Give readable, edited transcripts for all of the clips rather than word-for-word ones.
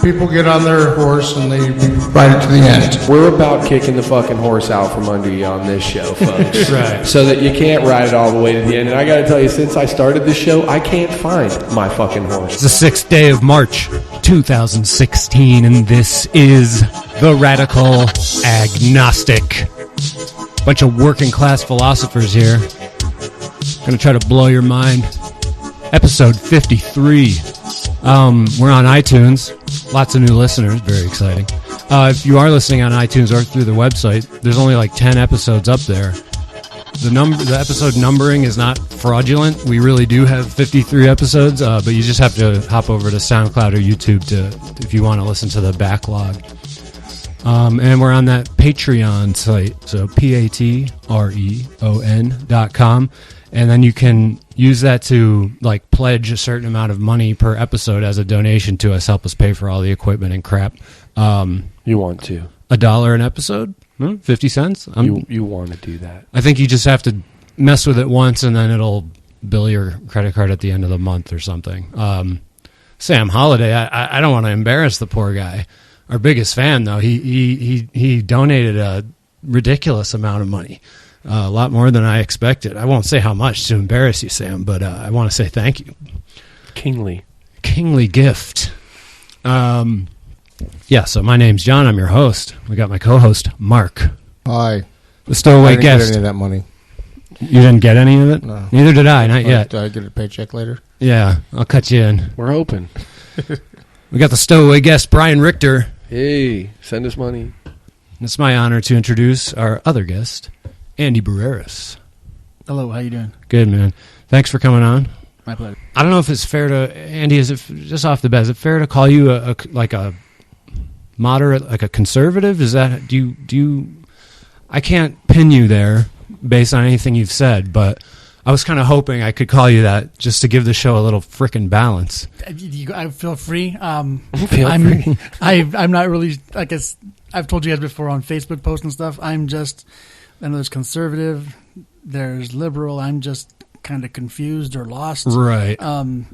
People get on their horse and they ride it to the end. We're about kicking the fucking horse out from under you on this show, folks. Right. So that you can't ride it all the way to the end. And I gotta tell you, since I started this show, I can't find my fucking horse. It's the 6th day of March, 2016, and this is The Radical Agnostic. Bunch of working class philosophers here. Gonna try to blow your mind. Episode 53. We're on iTunes. Lots of new listeners. Very exciting. If you are listening on iTunes or through the website, there's only like 10 episodes up there. The episode numbering is not fraudulent. We really do have 53 episodes, but you just have to hop over to SoundCloud or YouTube if you want to listen to the backlog. And we're on that Patreon site, so patreon.com. And then you can use that to like pledge a certain amount of money per episode as a donation to us, help us pay for all the equipment and crap. You want to? $1 an episode? 50 cents? You want to do that? I think you just have to mess with it once, and then it'll bill your credit card at the end of the month or something. Sam Holiday, I don't want to embarrass the poor guy. Our biggest fan, though, he donated a ridiculous amount of money. A lot more than I expected. I won't say how much to embarrass you, Sam, but I want to say thank you. Kingly gift. Yeah, so my name's John. I'm your host. We got my co-host, Mark. Hi. The stowaway I didn't guest. get any of that money. You didn't get any of it? No. Neither did I, not yet. Do I get a paycheck later? Yeah, I'll cut you in. We're open. We got the stowaway guest, Bryan Richter. Hey, send us money. It's my honor to introduce our other guest, Andy Barreras. Hello, how you doing? Good, man. Thanks for coming on. My pleasure. I don't know if it's fair to, Andy, is it, just off the bat, is it fair to call you a moderate, like a conservative? Is that, do you, I can't pin you there based on anything you've said, but I was kind of hoping I could call you that just to give the show a little frickin' balance. I feel free. Free. I'm not really, I guess, I've told you guys before on Facebook posts and stuff, I know there's conservative, there's liberal, I'm just kind of confused or lost. Right. I've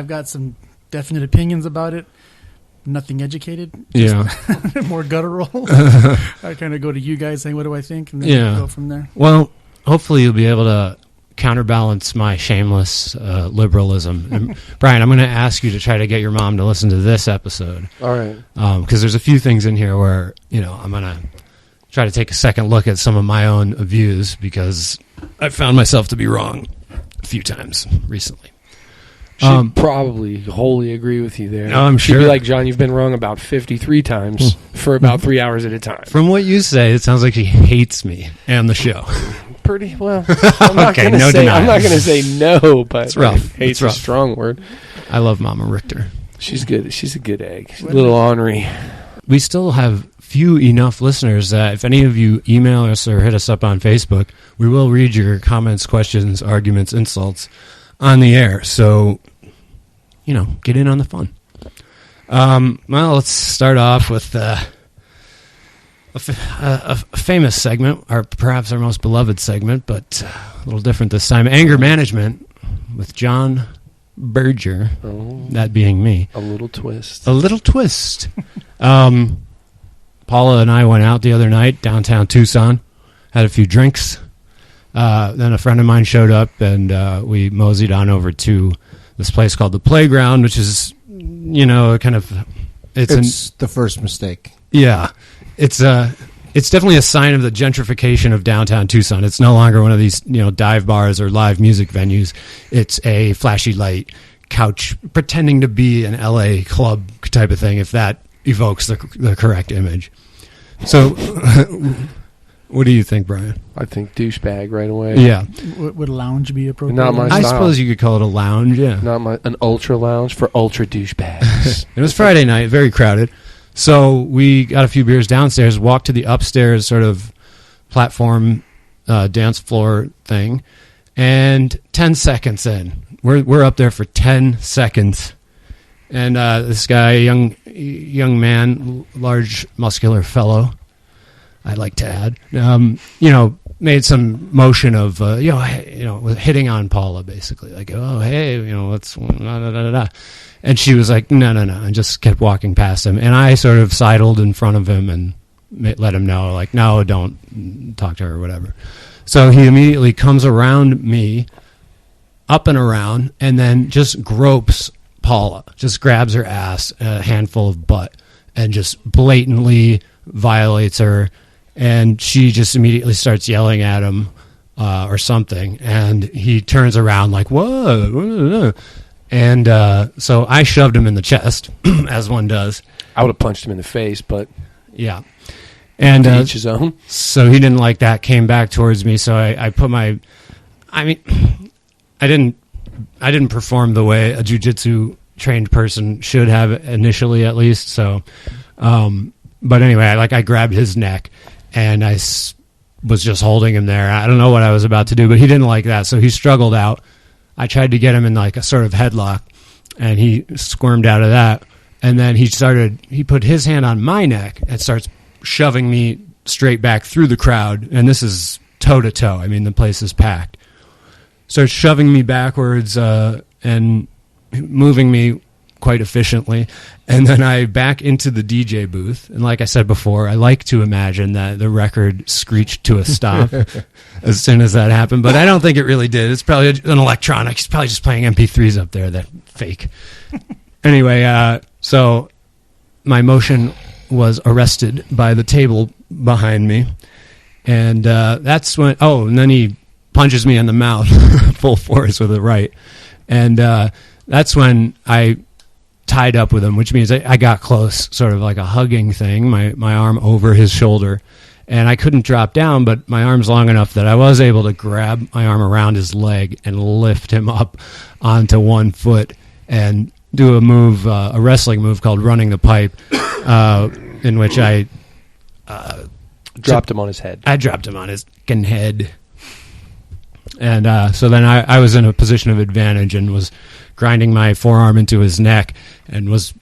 got some definite opinions about it. Nothing educated. Yeah. More guttural. I kind of go to you guys saying, what do I think? And then go from there. Well, hopefully you'll be able to counterbalance my shameless liberalism. And Bryan, I'm going to ask you to try to get your mom to listen to this episode. All right. Because there's a few things in here where, I'm going to try to take a second look at some of my own views because I found myself to be wrong a few times recently. She'd probably wholly agree with you there. I'm She'd sure. be like, John, you've been wrong about 53 times for about 3 hours at a time. From what you say, it sounds like she hates me and the show. Pretty well. I'm not Okay, going to no say. denial. I'm not going to say no, but It's rough. Hate's It's rough. a strong word. I love Mama Richter. She's good. She's a good egg. She's a little ornery. We still have few enough listeners that if any of you email us or hit us up on Facebook, we will read your comments, questions, arguments, insults on the air. So, get in on the fun. Well, let's start off with a famous segment, or perhaps our most beloved segment, but a little different this time. Anger management with John Berger, that being me. A little twist. A little twist. Paula and I went out the other night downtown Tucson, had a few drinks. Then a friend of mine showed up, and we moseyed on over to this place called The Playground, which is, it's the first mistake. Yeah. It's definitely a sign of the gentrification of downtown Tucson. It's no longer one of these, dive bars or live music venues. It's a flashy light couch pretending to be an LA club type of thing, if that evokes the correct image. So, what do you think, Bryan? I think douchebag right away. Yeah. Would a lounge be appropriate? Not my I style. suppose you could call it a lounge, yeah. Not an ultra lounge for ultra douchebags. It was Friday night, very crowded. So we got a few beers downstairs, walked to the upstairs sort of platform dance floor thing, and 10 seconds in, we're up there for 10 seconds, and this guy, young man, large muscular fellow, I'd like to add, made some motion of hitting on Paula, basically, like, oh hey, let's da, da, da, da. And she was like, no, and just kept walking past him, and I sort of sidled in front of him and let him know, like, no, don't talk to her or whatever. So he immediately comes around me, up and around, and then just gropes Paula, just grabs her ass, a handful of butt, and just blatantly violates her. And she just immediately starts yelling at him or something. And he turns around like, whoa. And so I shoved him in the chest, as one does. I would have punched him in the face, but... Yeah. And each his own. So he didn't like that, came back towards me. So I put my... I mean, I didn't perform the way a jiu-jitsu trained person should have initially, at least. So, but anyway, I grabbed his neck, and I was just holding him there. I don't know what I was about to do, but he didn't like that, so he struggled out. I tried to get him in like a sort of headlock, and he squirmed out of that. And then he put his hand on my neck and starts shoving me straight back through the crowd. And this is toe to toe. I mean, the place is packed. Starts shoving me backwards and moving me quite efficiently. And then I back into the DJ booth. And like I said before, I like to imagine that the record screeched to a stop as soon as that happened. But I don't think it really did. It's probably an electronic. He's probably just playing MP3s up there. That fake. Anyway, so my motion was arrested by the table behind me. And that's when... Oh, and then he punches me in the mouth full force with a right. And that's when I tied up with him, which means I got close, sort of like a hugging thing, my arm over his shoulder. And I couldn't drop down, but my arm's long enough that I was able to grab my arm around his leg and lift him up onto one foot and do a move, a wrestling move called running the pipe, in which I... dropped him on his head. I dropped him on his fucking head. And so then I was in a position of advantage and was grinding my forearm into his neck and was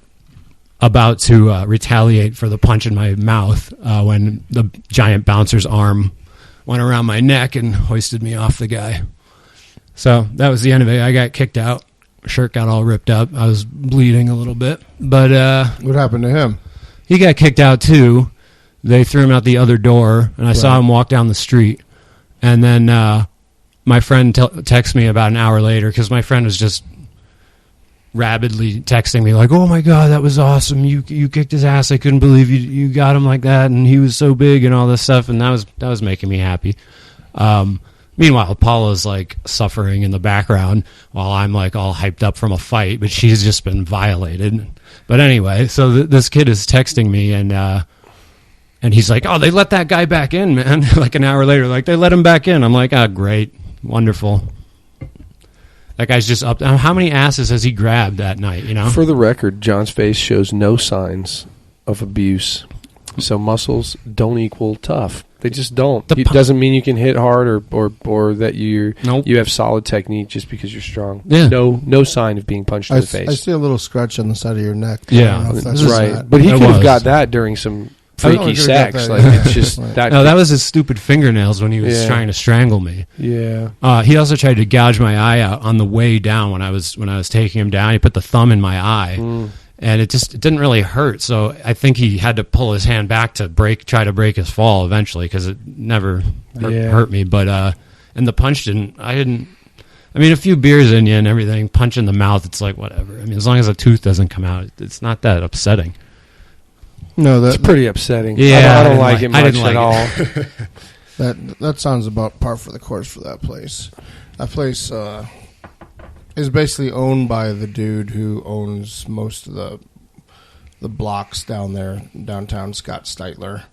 about to retaliate for the punch in my mouth when the giant bouncer's arm went around my neck and hoisted me off the guy. So that was the end of it. I got kicked out. Shirt got all ripped up. I was bleeding a little bit. But What happened to him? he got kicked out too. They threw him out the other door, and I saw him walk down the street. And then my friend texted me about an hour later, because my friend was just rabidly texting me like, oh my God, that was awesome. You kicked his ass. I couldn't believe you got him like that, and he was so big and all this stuff, and that was making me happy. Meanwhile, Paula's like suffering in the background while I'm like all hyped up from a fight, but she's just been violated. But anyway, so this kid is texting me, and he's like, oh, they let that guy back in, man. Like an hour later, like, they let him back in. I'm like, oh, great. Wonderful. That guy's just up. How many asses has he grabbed that night, you know? For the record, John's face shows no signs of abuse. So muscles don't equal tough. They just don't. It doesn't mean you can hit hard or that you have solid technique just because you're strong. Yeah. No sign of being punched in the face. I see a little scratch on the side of your neck. Yeah. That's right. that. But he That could have was. got that during some freaky sex. Like, it's just that. No, that was his stupid fingernails when he was trying to strangle me. Yeah. He also tried to gouge my eye out on the way down when I was taking him down. He put the thumb in my eye, and it didn't really hurt. So I think he had to pull his hand back to try to break his fall eventually, because it never hurt me. But and the punch didn't. I mean, a few beers in you and everything, punch in the mouth, it's like whatever. I mean, as long as a tooth doesn't come out, it's not that upsetting. No, It's pretty upsetting. Yeah, I don't like it much like at all. that sounds about par for the course for that place. That place is basically owned by the dude who owns most of the blocks down there, downtown, Scott Steitler.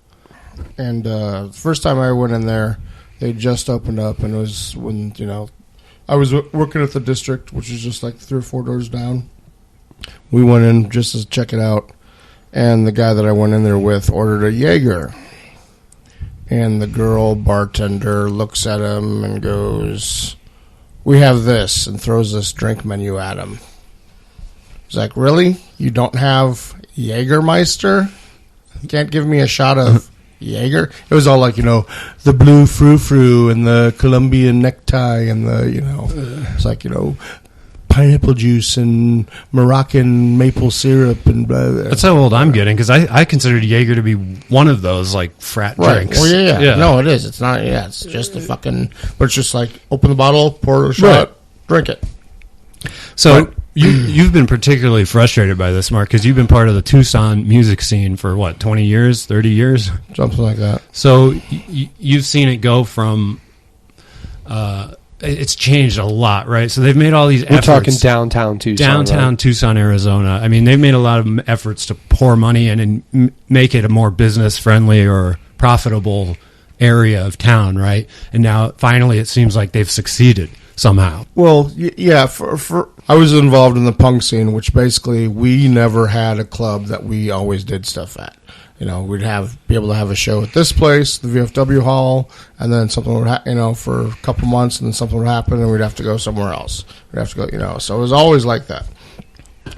And the first time I went in there, they just opened up, and it was when, I was working at the district, which is just like 3 or 4 doors down. We went in just to check it out, and the guy that I went in there with ordered a Jaeger. And the girl bartender looks at him and goes, "We have this," and throws this drink menu at him. He's like, "Really? You don't have Jägermeister? You can't give me a shot of Jaeger. It was all like, the blue frou-frou and the Colombian necktie and the, it's like, pineapple juice and Moroccan maple syrup and blah, blah. That's how old I'm getting, because I considered Jaeger to be one of those, like, frat drinks. Well, yeah. No, it is. It's not, it's just a fucking, but it's just like, open the bottle, pour a shot, drink it. So you've been particularly frustrated by this, Mark, because you've been part of the Tucson music scene for, 20 years, 30 years? Something like that. So you've seen it go from... it's changed a lot, right? So they've made all these efforts. We're talking downtown Tucson. Tucson, Arizona. I mean, they've made a lot of efforts to pour money in and make it a more business-friendly or profitable area of town, right? And now, finally, it seems like they've succeeded somehow. Well, yeah, for I was involved in the punk scene, which basically we never had a club that we always did stuff at. We'd be able to have a show at this place, the VFW hall, and then something would for a couple months, and then something would happen, and we'd have to go somewhere else. We'd have to go, so it was always like that.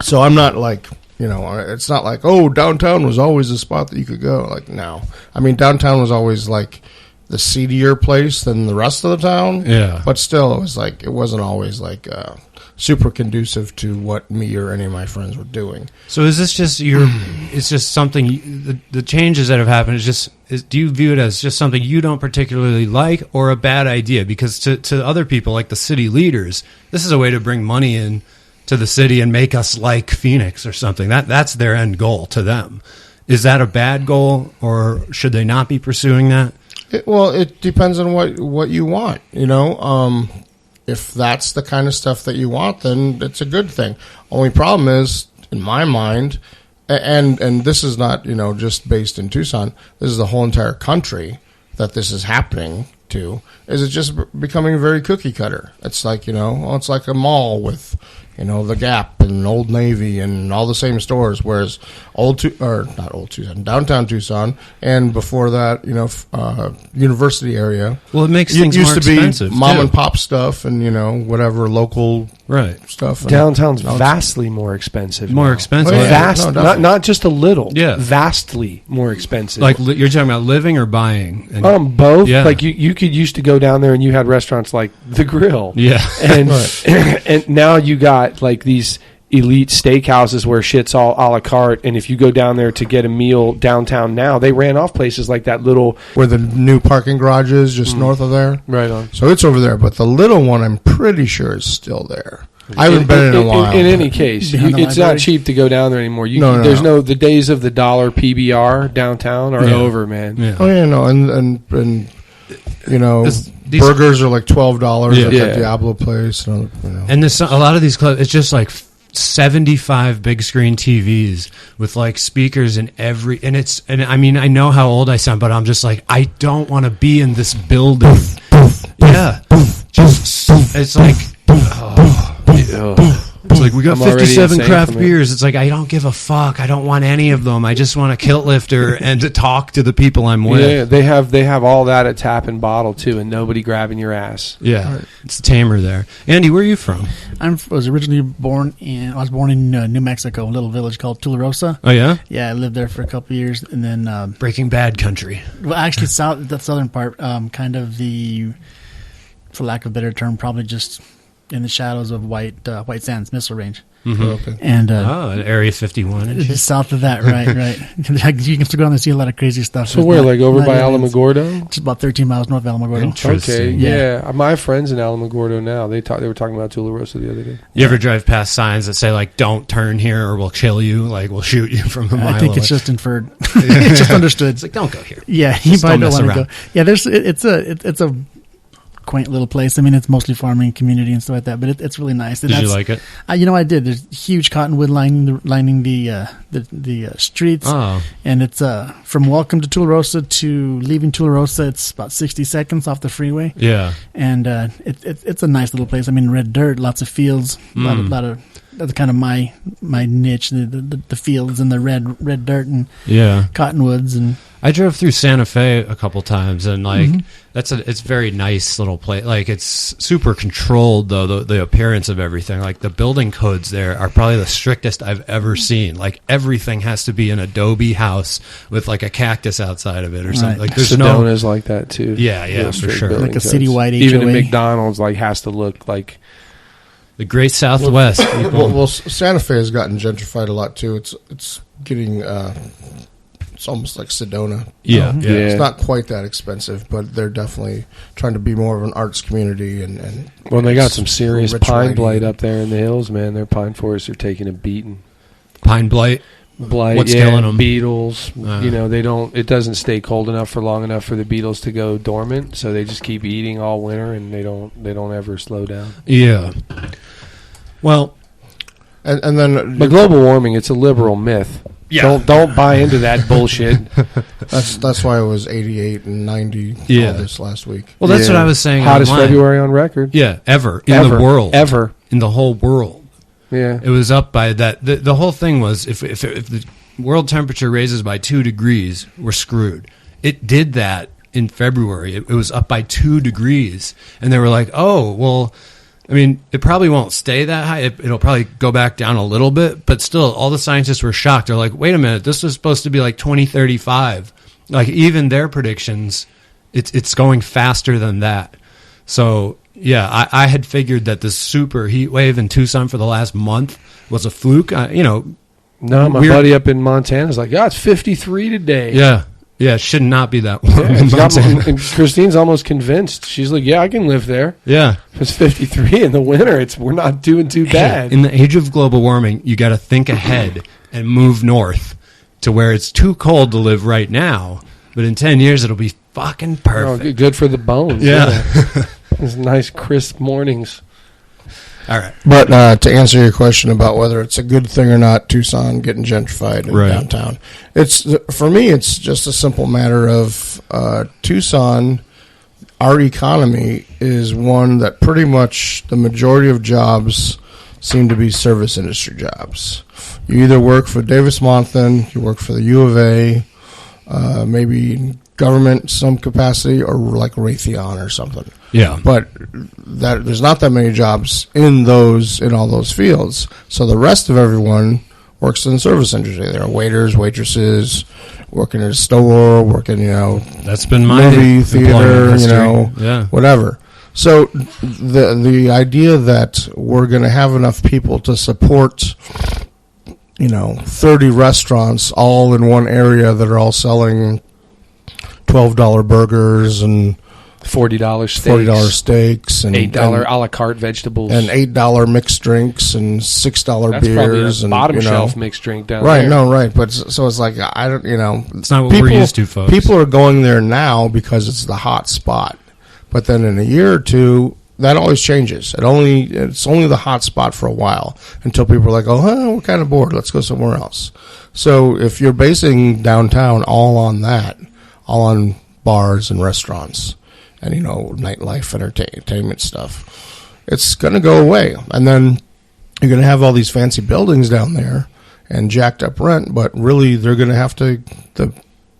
So I'm not like, it's not like, downtown was always a spot that you could go. Like, no. I mean, downtown was always like the seedier place than the rest of the town. Yeah. But still, it was like, it wasn't always like super conducive to what me or any of my friends were doing. So is this just it's just something, the changes that have happened do you view it as just something you don't particularly like or a bad idea? Because to other people, like the city leaders, this is a way to bring money in to the city and make us like Phoenix or something. That's their end goal to them. Is that a bad goal, or should they not be pursuing that? It depends on what you want, If that's the kind of stuff that you want, then it's a good thing. Only problem is, in my mind, and this is not, just based in Tucson, this is the whole entire country that this is happening to, is it just becoming very cookie cutter. It's like, it's like a mall with, the Gap and Old Navy and all the same stores, whereas downtown Tucson, and before that, university area. Well, it makes things more expensive. To be mom and pop stuff and, whatever local stuff. Downtown's vastly more expensive. More expensive. Oh, yeah. Not just a little. Yeah. Vastly more expensive. Like, you're talking about living or buying? Both. Yeah. Like, you could used to go down there and you had restaurants like The Grill. Yeah. And, and now you got like these elite steakhouses where shit's all a la carte, and if you go down there to get a meal downtown now, they ran off places like that little... Where the new parking garage is, just north of there. Right on. So it's over there, but the little one I'm pretty sure is still there. I haven't been in a while. In any case, it's not cheap to go down there anymore. The days of the $1 PBR downtown are over, man. Yeah. Oh, yeah, no, and burgers are like $12 at the Diablo place. And a lot of these clubs, it's just like 75 big screen TVs with like speakers in every, and I mean, I know how old I sound, but I'm just like, I don't want to be in this building. Yeah. It's like, it's like, we got 57 craft beers. It's like, I don't give a fuck. I don't want any of them. I just want a kilt lifter and to talk to the people I'm with. Yeah, they have all that at tap and bottle too, and nobody grabbing your ass. Yeah, it's tamer there. Andy, where are you from? I was originally born in New Mexico, a little village called Tularosa. Oh yeah? Yeah, I lived there for a couple of years, and then Breaking Bad country. Well, actually, the southern part, kind of the, for lack of a better term, probably just in the shadows of White Sands Missile Range. Mm-hmm. Okay. And Area 51 and shit. South of that, right. You can still go down and see a lot of crazy stuff. So where, like over by Alamogordo? Just about 13 miles north of Alamogordo. Interesting. Okay, yeah. My friends in Alamogordo now, they were talking about Tularosa the other day. You ever drive past signs that say like, don't turn here or we'll kill you, like we'll shoot you from a mile I think away? it's just inferred. It's just understood. It's like, don't go here. Yeah, you probably don't want to go. Yeah, it's a quaint little place. I mean, it's mostly farming community and stuff like that, but it's really nice. Did you like it? I did. There's huge cottonwood lining the streets. Oh. And it's from Welcome to Tularosa to leaving Tularosa, it's about 60 seconds off the freeway. Yeah. And it's a nice little place. I mean, red dirt, lots of fields, a lot of that's kind of my niche, the fields and the red dirt and cottonwoods. And I drove through Santa Fe a couple times, and like it's very nice little place. Like it's super controlled though, the appearance of everything. Like the building codes there are probably the strictest I've ever seen. Like everything has to be an adobe house with like a cactus outside of it or something. Like there's Sedona's like that too. Yeah, for sure. Like a citywide HOA. Even a McDonald's like has to look like the Great Southwest. Well, Santa Fe has gotten gentrified a lot too. It's getting it's almost like Sedona. Yeah. It's not quite that expensive, but they're definitely trying to be more of an arts community. And well, they got some serious pine lighting. blight up there in the hills, man. Their pine forests are taking a beating. Pine blight. What's killing them? Beetles. They don't. It doesn't stay cold enough for long enough for the beetles to go dormant, so they just keep eating all winter, and they don't ever slow down. Yeah. Well, and then but global warming, it's a liberal myth. Yeah. Don't buy into that bullshit. That's why it was 88 and 90 all this last week. Well, that's what I was saying. Hottest online. February on record. Yeah, ever in the world. Ever in the whole world. Yeah, it was up by that. The whole thing was if the world temperature raises by 2 degrees, we're screwed. It did that in February. It was up by 2 degrees, and they were like, "Oh, well." I mean, it probably won't stay that high. It'll probably go back down a little bit, but still, all the scientists were shocked. They're like, "Wait a minute, this was supposed to be like 2035." Like even their predictions, it's going faster than that. So. Yeah, I had figured that the super heat wave in Tucson for the last month was a fluke. No, my buddy up in Montana is like, it's 53 today. Yeah, it should not be that warm. And Christine's almost convinced. She's like, I can live there. Yeah. If it's 53 in the winter, we're not doing too bad. In the age of global warming, you got to think ahead and move north to where it's too cold to live right now, but in 10 years it'll be fucking perfect. Good for the bones. Yeah. These nice crisp mornings. All right. But to answer your question about whether it's a good thing or not, Tucson getting gentrified in downtown, for me, it's just a simple matter of Tucson. Our economy is one that pretty much the majority of jobs seem to be service industry jobs. You either work for Davis Monthan, you work for the U of A, maybe in government in some capacity, or like Raytheon or something. Yeah. But there's not that many jobs in all those fields. So the rest of everyone works in the service industry. There are waiters, waitresses, working at a store, working, that's been my movie theater, whatever. So the idea that we're going to have enough people to support 30 restaurants all in one area that are all selling $12 burgers and $40 steaks and $8 a la carte vegetables and $8 mixed drinks and $6 That's beers and bottom shelf mixed drink down right there. no right but so it's like I don't it's not what we're used to, folks. People are going there now because it's the hot spot, but then in a year or two that always changes. It's only the hot spot for a while until people are like, we're kind of bored, let's go somewhere else. So if you're basing downtown all on that, all on bars and restaurants and nightlife, entertainment stuff, it's going to go away. And then you're going to have all these fancy buildings down there and jacked up rent, but really the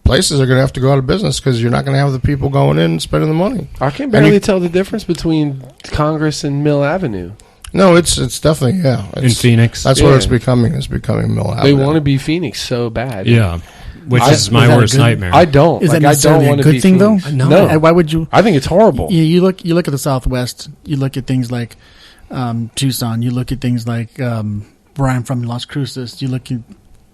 places are going to have to go out of business because you're not going to have the people going in and spending the money. I can barely tell the difference between Congress and Mill Avenue. No, it's definitely in Phoenix. That's what it's becoming. It's becoming Mill Avenue. They want to be Phoenix so bad. Yeah. Which is my worst nightmare. I don't. Is that necessarily a good thing, though? No. Why would you? I think it's horrible. You look at the Southwest. You look at things like Tucson. You look at things like where I'm from, Las Cruces. You look at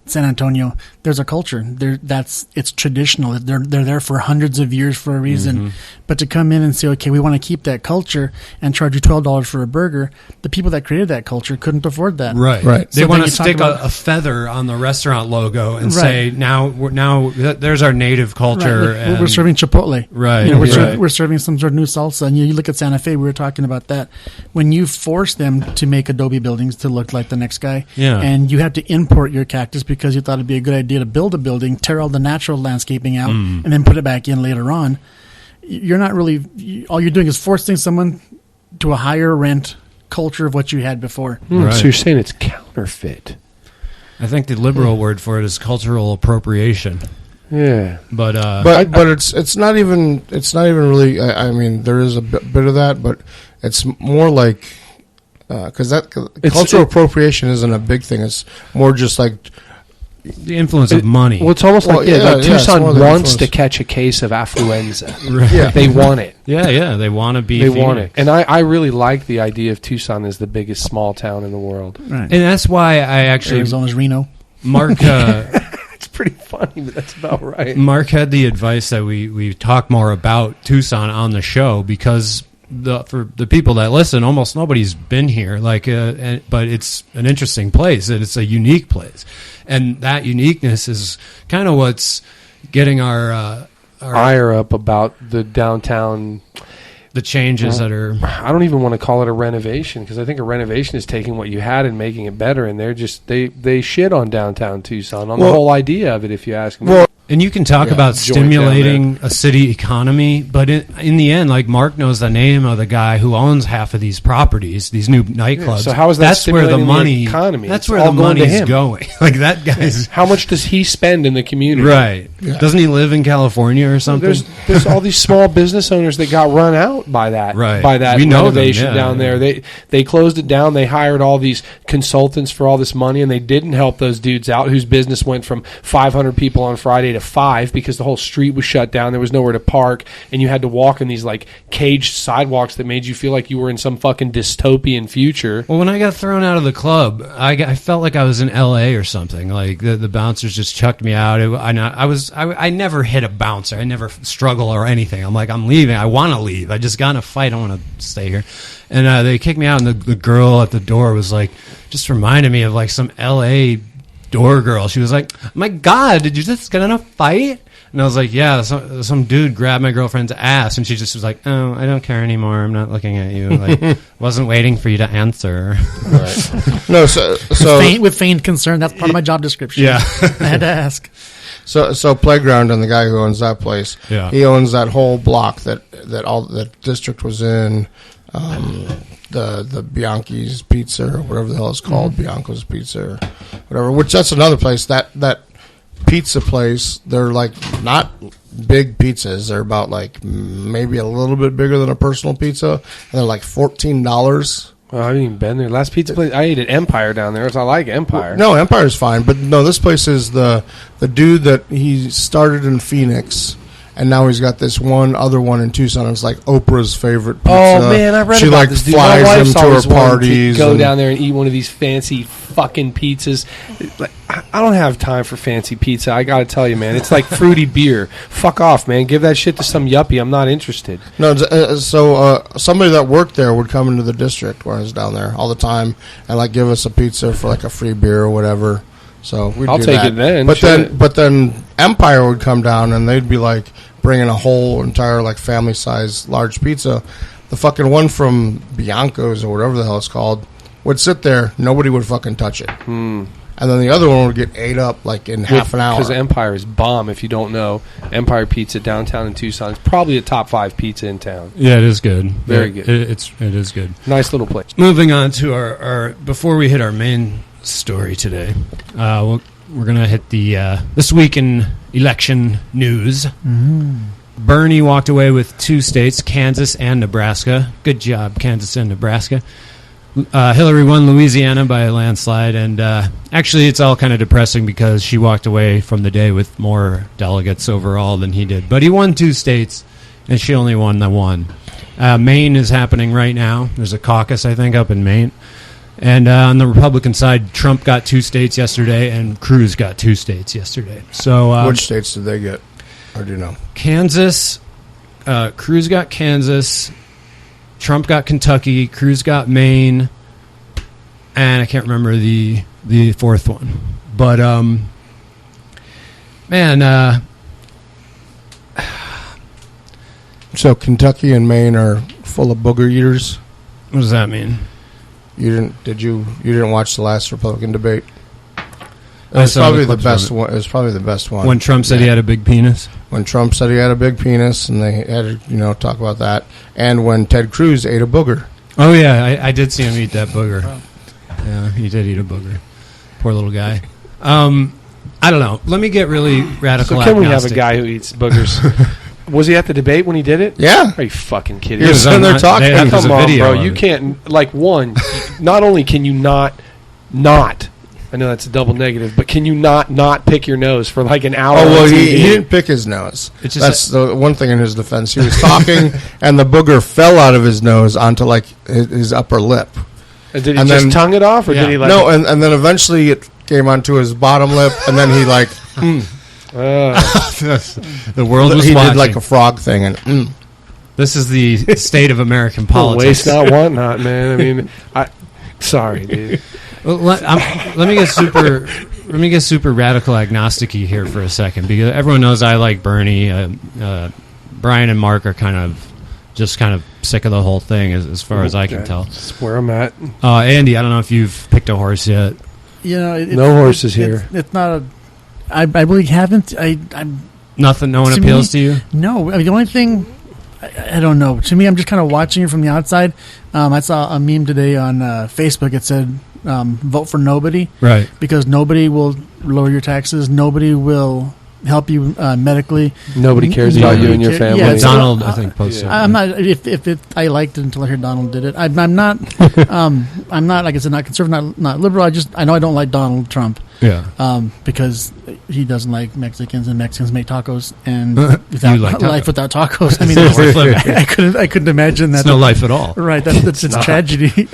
San Antonio. There's a culture. It's traditional. They're there for hundreds of years for a reason. Mm-hmm. But to come in and say, okay, we want to keep that culture and charge you $12 for a burger, the people that created that culture couldn't afford that. Right. They want to stick a feather on the restaurant logo and say, now there's our native culture. Right. And we're serving Chipotle. Right. We're serving some sort of new salsa. And you look at Santa Fe, we were talking about that. When you force them to make adobe buildings to look like the next guy, and you have to import your cactus because you thought it'd be a good idea to build a building, tear all the natural landscaping out, and then put it back in later on, you're not really, all you're doing is forcing someone to a higher rent culture of what you had before. Right. So you're saying it's counterfeit? I think the liberal word for it is cultural appropriation. Yeah, but it's not even really. I mean, there is a bit of that, but it's more like because cultural appropriation isn't a big thing. It's more just like the influence of money. Well, it's almost like Tucson wants to catch a case of affluenza. Right. Yeah. They want it. Yeah, they want to be. They want it, and I really like the idea of Tucson as the biggest small town in the world, right. And that's why I actually Arizona's Reno. Mark. It's pretty funny, but that's about right. Mark had the advice that we talk more about Tucson on the show because for the people that listen, almost nobody's been here. But it's an interesting place and it's a unique place, and that uniqueness is kind of what's getting our ire up about the downtown. The changes that are... I don't even want to call it a renovation because I think a renovation is taking what you had and making it better, and they're just they shit on downtown Tucson on the whole idea of it, if you ask me. Well, and you can talk about stimulating a city economy, but in the end, like Mark knows the name of the guy who owns half of these properties, these new nightclubs. Yeah, so how is that that's where the money economy? That's where the money's going. Like that guy's. How much does he spend in the community? Right. Yeah. Doesn't he live in California or something? There's all these small business owners that got run out by that. Right. By that renovation down there. They closed it down. They hired all these consultants for all this money, and they didn't help those dudes out whose business went from 500 people on Friday to 5 because the whole street was shut down. There was nowhere to park, and you had to walk in these like caged sidewalks that made you feel like you were in some fucking dystopian future. Well, when I got thrown out of the club, I felt like I was in L.A. or something. Like the bouncers just chucked me out. I never hit a bouncer. I never struggle or anything. I'm like, I'm leaving. I want to leave. I just got in a fight. I want to stay here. And they kicked me out, and the girl at the door was like, just reminded me of like some L.A. door girl. She was like, my God, did you just get in a fight? And I was like, yeah, some dude grabbed my girlfriend's ass, and she just was like, oh, I don't care anymore. I'm not looking at you. Like, wasn't waiting for you to answer. Right. No, so with feigned concern. That's part of my job description. Yeah, I had to ask. So Playground and the guy who owns that place, he owns that whole block that all that district was in. The Bianchi's Pizza or whatever the hell it's called, Bianco's Pizza or whatever. Which that's another place that pizza place. They're like not big pizzas. They're about like maybe a little bit bigger than a personal pizza, and they're like $14. Well, I haven't even been there. Last pizza place I ate at Empire down there. So I like Empire. No, Empire's fine, but no, this place is the dude that he started in Phoenix. And now he's got this other one in Tucson. It's like Oprah's favorite pizza. Oh man, I read about this dude. My wife's always parties. Go down there and eat one of these fancy fucking pizzas. Like, I don't have time for fancy pizza. I got to tell you, man, it's like fruity beer. Fuck off, man. Give that shit to some yuppie. I'm not interested. No, so somebody that worked there would come into the district where I was down there all the time and like give us a pizza for like a free beer or whatever. So we'd I'll do take that. it then. But then Empire would come down and they'd be like bringing a whole entire like family size large pizza. The fucking one from Bianco's or whatever the hell it's called would sit there. Nobody would fucking touch it. And then the other one would get ate up like in half an hour. Because Empire is bomb. If you don't know, Empire Pizza downtown in Tucson is probably a top 5 pizza in town. Yeah, it is good. Very good. It is good. Nice little place. Moving on to our before we hit our main story today, we're going to hit the This Week in Election News. Bernie walked away with 2 states, Kansas and Nebraska. Good job, Kansas and Nebraska. Hillary won Louisiana by a landslide, and actually it's all kind of depressing because she walked away from the day with more delegates overall than he did. But he won 2 states, and she only won the 1. Maine is happening right now. There's a caucus, I think, up in Maine. And on the Republican side, Trump got 2 states yesterday, and Cruz got 2 states yesterday. So, which states did they get? Or do you know? Kansas. Cruz got Kansas. Trump got Kentucky. Cruz got Maine. And I can't remember the 4th one. But, man. So Kentucky and Maine are full of booger eaters? What does that mean? You didn't watch the last Republican debate? It was probably the best one. It was probably the best one. When Trump said he had a big penis? When Trump said he had a big penis, and they had to, talk about that. And when Ted Cruz ate a booger. Oh, yeah, I did see him eat that booger. Wow. Yeah, he did eat a booger. Poor little guy. I don't know. Let me get really radical. So can we have a guy who eats boogers? Was he at the debate when he did it? Yeah. Are you fucking kidding He me? was sitting there talking. Come on, bro. You can't, like, one, not only can you not, I know that's a double negative, but can you not pick your nose for like an hour? Oh, well, he didn't pick his nose. That's the one thing in his defense. He was talking, and the booger fell out of his nose onto, like, his upper lip. And did he just tongue it off, or did he, like... No, and then eventually it came onto his bottom lip, and then he, like... The world was he watching. did, like, a frog thing, and... This is the state of American politics. Waste not, want not, man. I mean, sorry, dude. Well, let me get super radical agnostic-y here for a second, because everyone knows I like Bernie. Bryan and Mark are kind of sick of the whole thing, as far as I can tell. That's where I'm at. Andy, I don't know if you've picked a horse yet. You know, no horses here. It's not a. I really haven't. Nothing. No one appeals to you. No, I mean, the only thing. I don't know. To me, I'm just kind of watching it from the outside. I saw a meme today on Facebook. It said, vote for nobody. Right. Because nobody will lower your taxes. Nobody will help you medically. Nobody cares about you and your family. Yeah, Donald, I think, posted. I'm not. I liked it until I heard Donald did it. I'm not. I'm not, like I said, not conservative, not liberal. I know I don't like Donald Trump. Yeah. Because he doesn't like Mexicans, and Mexicans make tacos, and life without tacos. I mean, I couldn't imagine that. It's no life at all. Right. That's it's tragedy.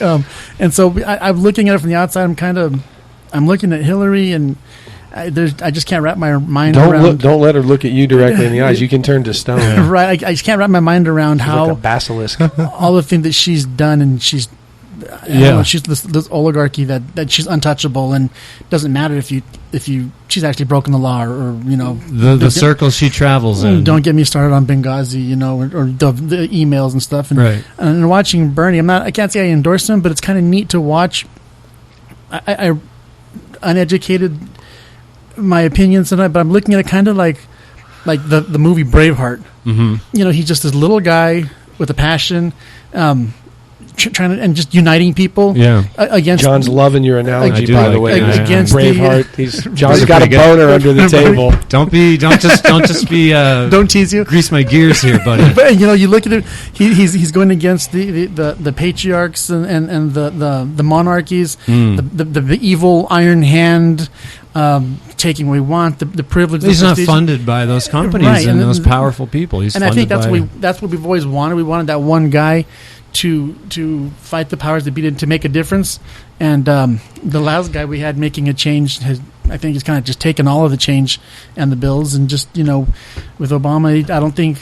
And so I'm looking at it from the outside. I'm looking at Hillary, and I just can't wrap my mind around. Don't let her look at you directly in the eyes. You can turn to stone. Right. I just can't wrap my mind around how like a basilisk. all the things that she's done, and she's. She's this oligarchy that she's untouchable, and doesn't matter if you she's actually broken the law, or the circles she travels in. Don't get me started on Benghazi, or the emails and stuff. And, right. And watching Bernie, I can't say I endorse him, but it's kind of neat to watch. I uneducated my opinions tonight, but I'm looking at it kind of like the movie Braveheart. Mm-hmm. He's just this little guy with a passion. Trying to, and just uniting people against John's loving your analogy, by the way. Against Braveheart. John's got a boner under the table. Don't just be don't tease you. Grease my gears here, buddy. But you look at it. He's going against the patriarchs and the monarchies, the evil iron hand. Taking what we want, the privilege. He's not funded by those companies and those powerful people. He's I think that's what we've always wanted. We wanted that one guy to fight the powers that be, to make a difference. And the last guy we had making a change I think he's kind of just taken all of the change and the bills, and just with Obama, I don't think.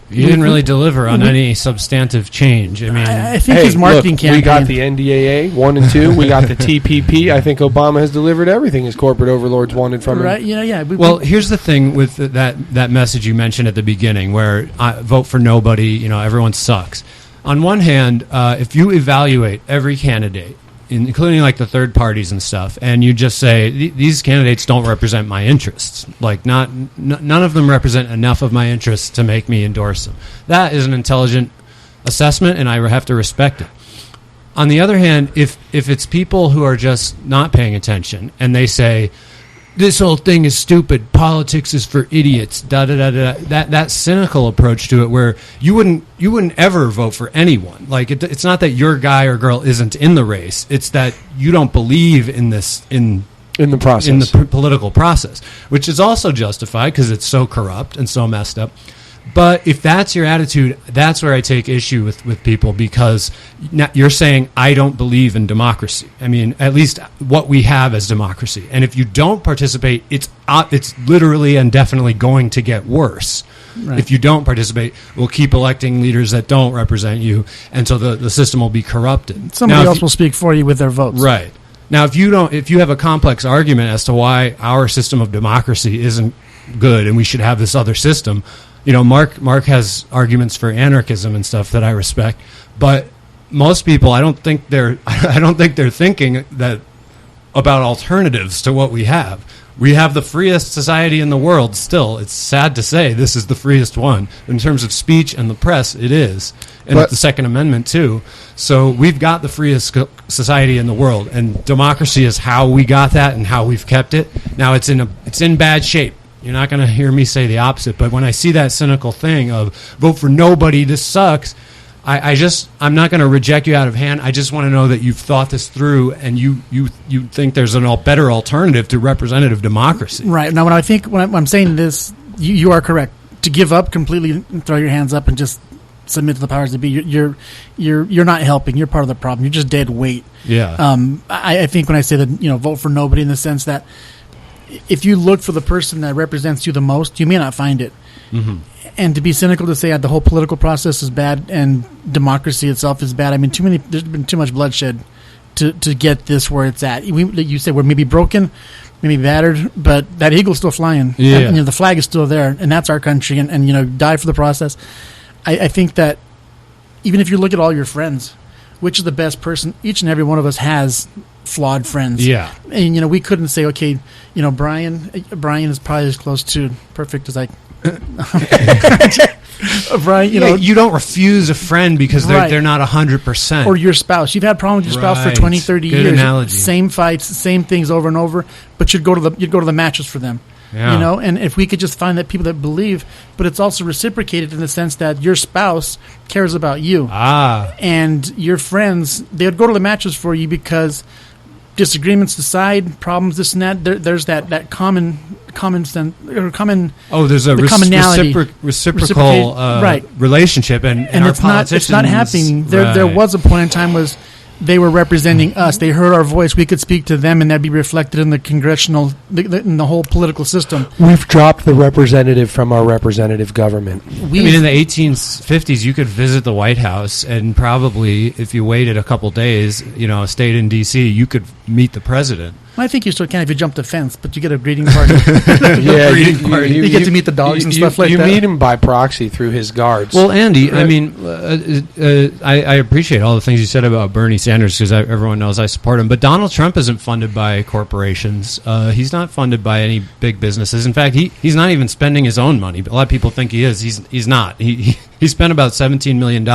You didn't really deliver on any substantive change. I mean, I think his marketing campaign. We got the NDAA 1 and 2. We got the TPP. I think Obama has delivered everything his corporate overlords wanted from him. Right? Yeah. Well, here's the thing with that message you mentioned at the beginning, where I vote for nobody. Everyone sucks. On one hand, if you evaluate every candidate, including like the third parties and stuff, and you just say these candidates don't represent my interests, like none of them represent enough of my interests to make me endorse them. That is an intelligent assessment, and I have to respect it. On the other hand, if it's people who are just not paying attention and they say this whole thing is stupid, politics is for idiots, that cynical approach to it, where you wouldn't ever vote for anyone. Like it's not that your guy or girl isn't in the race; it's that you don't believe in this in the process, in the political process, which is also justified because it's so corrupt and so messed up. But if that's your attitude, that's where I take issue with people, because you're saying, I don't believe in democracy. I mean, at least what we have as democracy. And if you don't participate, it's literally and definitely going to get worse. Right. If you don't participate, we'll keep electing leaders that don't represent you, and so the system will be corrupted. Somebody else will speak for you with their votes. Right. Now, if you have a complex argument as to why our system of democracy isn't good and we should have this other system, Mark has arguments for anarchism and stuff that I respect, but most people, I don't think they're thinking that about alternatives to what we have. we have the freest society in the world still. It's sad to say this is the freest one. In terms of speech and the press, it is. And the Second Amendment, too. So we've got the freest society in the world. And democracy is how we got that and how we've kept it. Now, it's in bad shape. You're not going to hear me say the opposite. But when I see that cynical thing of vote for nobody, this sucks, I'm not going to reject you out of hand. I just want to know that you've thought this through and you think there's a better alternative to representative democracy. Right. Now, when I'm saying this, you are correct. To give up completely, and throw your hands up and just submit to the powers that be, you're not helping. You're part of the problem. You're just dead weight. Yeah. I think when I say that, vote for nobody, in the sense that if you look for the person that represents you the most, you may not find it. Mm-hmm. And to be cynical to say that the whole political process is bad and democracy itself is bad, I mean, there's been too much bloodshed to get this where it's at. You said we're maybe broken, maybe battered, but that eagle's still flying. Yeah. And, the flag is still there, and that's our country, and die for the process. I think that even if you look at all your friends, which is the best person? Each and every one of us has flawed friends. Yeah. And, we couldn't say, okay, Bryan is probably as close to perfect as I Bryan, you don't refuse a friend because they're not 100%. Or your spouse. You've had problems with your spouse for 20, 30 Good years. Analogy. Same fights, same things over and over, but you'd go to the matches for them. Yeah. And if we could just find that people that believe, but it's also reciprocated in the sense that your spouse cares about you. And your friends, they would go to the matches for you because disagreements aside, problems, this and that, there's that common sense or common. Oh, there's a commonality, reciprocal relationship, and it's not happening. There was a point in time was they were representing us. They heard our voice. We could speak to them, and that'd be reflected in the congressional, in the whole political system. We've dropped the representative from our representative government. In the 1850s, you could visit the White House, and probably, if you waited a couple days, stayed in D.C., you could meet the president. I think you still can if you jump the fence, but you get a greeting party. You get to meet the dogs and stuff like that. You meet him by proxy through his guards. Well, Andy, I mean, I appreciate all the things you said about Bernie Sanders because everyone knows I support him. But Donald Trump isn't funded by corporations. He's not funded by any big businesses. In fact, he's not even spending his own money. A lot of people think he is. He's not. He spent about $17 million,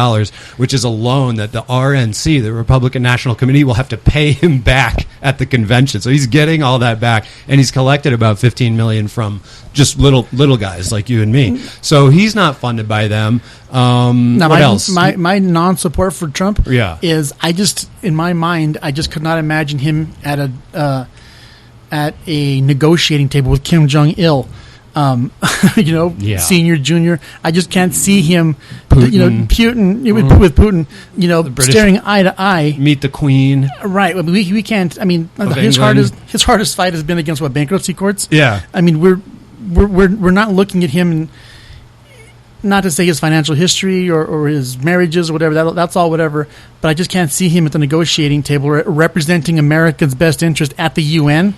which is a loan that the RNC, the Republican National Committee, will have to pay him back at the convention. So he's getting all that back, and he's collected about $15 million from just little guys like you and me. So he's not funded by them. Now, what else? My non-support for Trump is in my mind, I just could not imagine him at a negotiating table with Kim Jong-il. Senior, junior. I just can't see him, Putin with Putin, staring eye to eye. Meet the Queen. Right. We can't. I mean, his hardest fight has been against bankruptcy courts. Yeah. I mean, we're not looking at him, and not to say his financial history or his marriages or whatever. That's all whatever. But I just can't see him at the negotiating table representing America's best interest at the UN.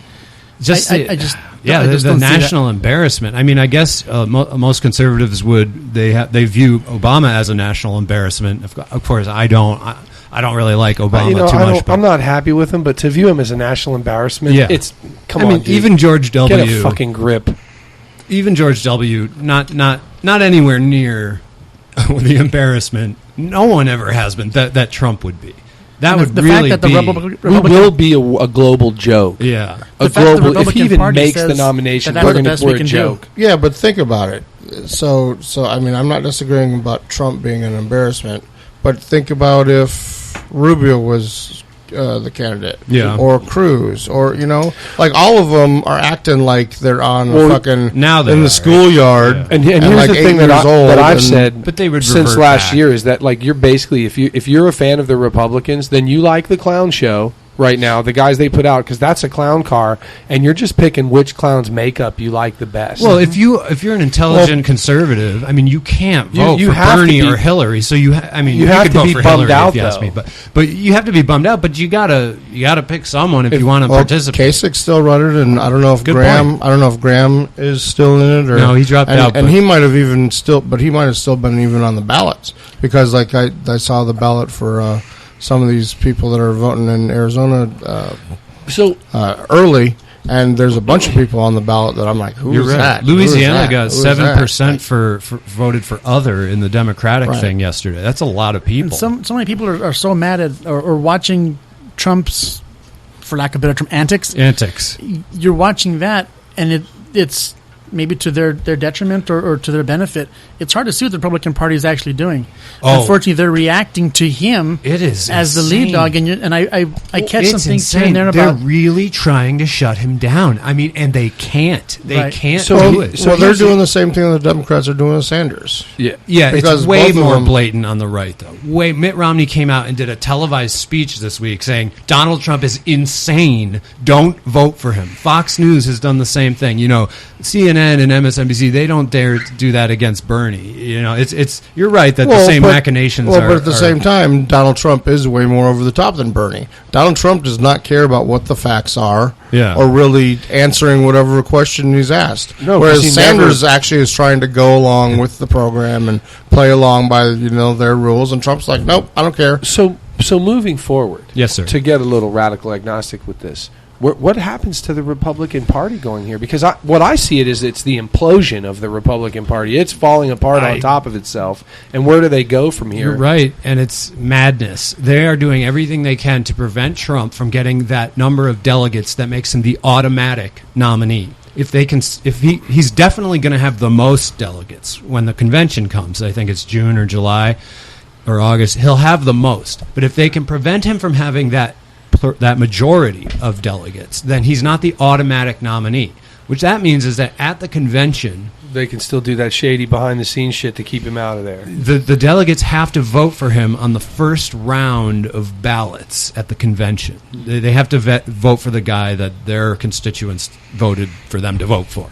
The national embarrassment. I mean, I guess most conservatives they view Obama as a national embarrassment. Of course, I don't. I don't really like Obama too much. I'm not happy with him, but to view him as a national embarrassment, dude. Even George W. Get a fucking grip. Even George W. Not anywhere near the embarrassment. No one ever has been that Trump would be. That would really be. We will be a global joke. Yeah, if he even makes the nomination, we're a joke. Yeah, but think about it. So I mean, I'm not disagreeing about Trump being an embarrassment, but think about if Rubio was the candidate, or Cruz, or like all of them are acting like they're on fucking now in the schoolyard, and here's the thing that I've said, but they would since last year is that like you're basically if you're a fan of the Republicans, then you like the clown show right now, the guys they put out, because that's a clown car, and you're just picking which clown's makeup you like the best. Well, if you're an intelligent conservative, I mean, you can't vote for Bernie or Hillary. So you have to vote for Hillary if you ask me, but you have to be bummed out. But you gotta pick someone if you want to participate. Kasich's still running, and I don't know if Graham is still in it, or no, he dropped out, and he might have still been even on the ballots, because like I saw the ballot for some of these people that are voting in Arizona early, And there's a bunch of people on the ballot that I'm like, who is that? Louisiana got 7% for voted for other in the Democratic thing yesterday. That's a lot of people. And so many people are so mad at or watching Trump's, for lack of a better term, antics. You're watching that, and it's maybe to their detriment or to their benefit. It's hard to see what the Republican Party is actually doing. Unfortunately, they're reacting to him as the lead dog. And I catch something here and there about... They're really trying to shut him down. I mean, and they can't. They can't do it. So they're doing the same thing the Democrats are doing with Sanders. Yeah, it's way more blatant on the right, though. Mitt Romney came out and did a televised speech this week saying, Donald Trump is insane. Don't vote for him. Fox News has done the same thing. CNN and MSNBC, they don't dare do that against Bernie. It's you're right that the same machinations are... But at the same time, Donald Trump is way more over the top than Bernie. Donald Trump does not care about what the facts are or really answering whatever question he's asked. Whereas Sanders actually is trying to go along with the program and play along by their rules, and Trump's like, nope, I don't care. So moving forward, yes, sir, to get a little radical agnostic with this, what happens to the Republican Party going here? Because what I see it's the implosion of the Republican Party. It's falling apart on top of itself. And where do they go from here? You're right, and it's madness. They are doing everything they can to prevent Trump from getting that number of delegates that makes him the automatic nominee. He's definitely going to have the most delegates when the convention comes. I think it's June or July or August. He'll have the most. But if they can prevent him from having that majority of delegates, then he's not the automatic nominee. Which that means is that at the convention, they can still do that shady behind-the-scenes shit to keep him out of there. The delegates have to vote for him on the first round of ballots at the convention. They have to vote for the guy that their constituents voted for them to vote for.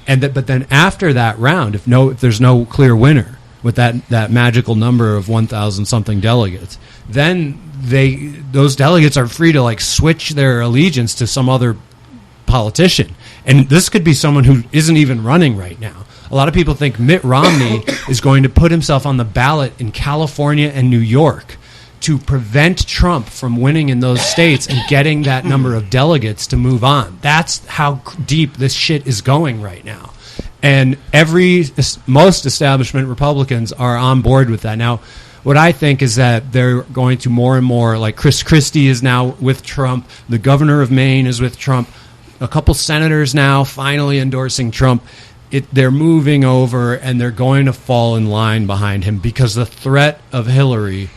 But then after that round, if there's no clear winner with that magical number of 1,000-something delegates, then those delegates are free to switch their allegiance to some other politician. And this could be someone who isn't even running right now. A lot of people think Mitt Romney is going to put himself on the ballot in California and New York to prevent Trump from winning in those states and getting that number of delegates to move on. That's how deep this shit is going right now. And most establishment Republicans are on board with that. Now, what I think is that they're going to more and more, like Chris Christie is now with Trump, the governor of Maine is with Trump, a couple senators now finally endorsing Trump. They're moving over, and they're going to fall in line behind him because the threat of Hillary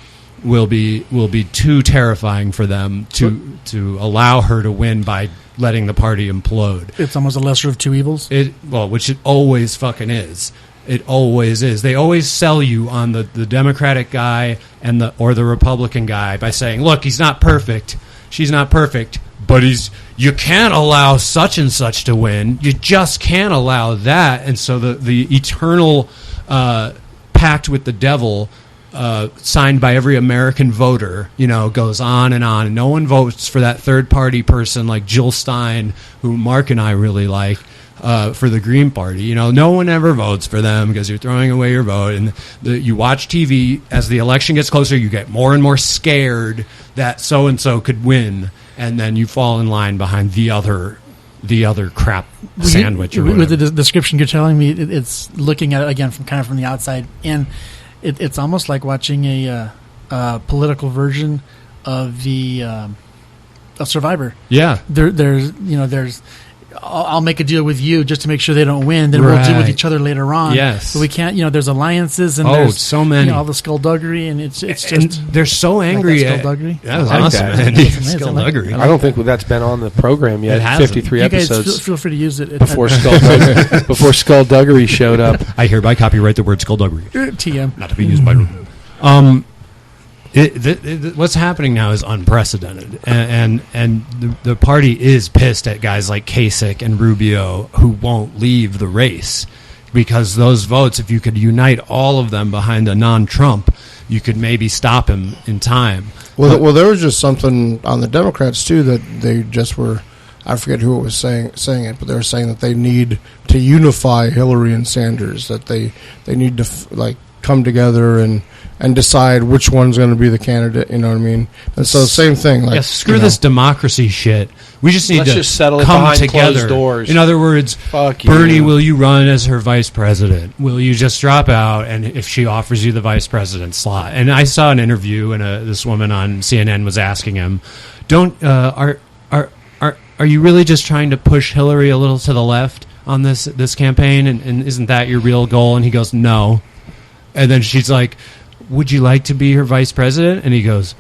will be too terrifying for them to allow her to win by letting the party implode. It's almost a lesser of two evils. Which it always fucking is. It always is. They always sell you on the Democratic guy or the Republican guy by saying, look, he's not perfect. She's not perfect. But you can't allow such and such to win. You just can't allow that. And so the eternal pact with the devil signed by every American voter, goes on. And no one votes for that third-party person like Jill Stein, who Mark and I really like. For the Green Party, no one ever votes for them because you're throwing away your vote. And you watch TV as the election gets closer, you get more and more scared that so and so could win, and then you fall in line behind the other crap sandwich. With the description you're telling me, it's looking at it again from the outside in. It's almost like watching a political version of the Survivor. Yeah, there's. I'll make a deal with you just to make sure they don't win. Then we'll deal with each other later on. Yes. So we can't, there's alliances and there's so many. All the skullduggery, and it's just... they're so angry. Like skullduggery. That was awesome, Andy. Skullduggery. I don't think that's been on the program yet. It hasn't. 53 you episodes. Guys feel free to use it. Before skullduggery showed up. I hereby copyright the word skullduggery. TM. Not to be used by... what's happening now is unprecedented, and the party is pissed at guys like Kasich and Rubio who won't leave the race, because those votes, if you could unite all of them behind a non-Trump, you could maybe stop him in time. Well, there was just something on the Democrats too that they just were. I forget who it was saying it, but they were saying that they need to unify Hillary and Sanders, that they need to come together and and decide which one's going to be the candidate. You know what I mean? And so same thing. Like, screw this democracy shit. We just need to just settle it come behind together. closed doors. In other words, Fuck Bernie, you. will you run as her vice president? Will you just drop out? And if she offers you the vice president slot, and I saw an interview, and this woman on CNN was asking him, are you really just trying to push Hillary a little to the left on this campaign, and isn't that your real goal? And he goes, no. And then she's like, would you like to be her vice president? And he goes,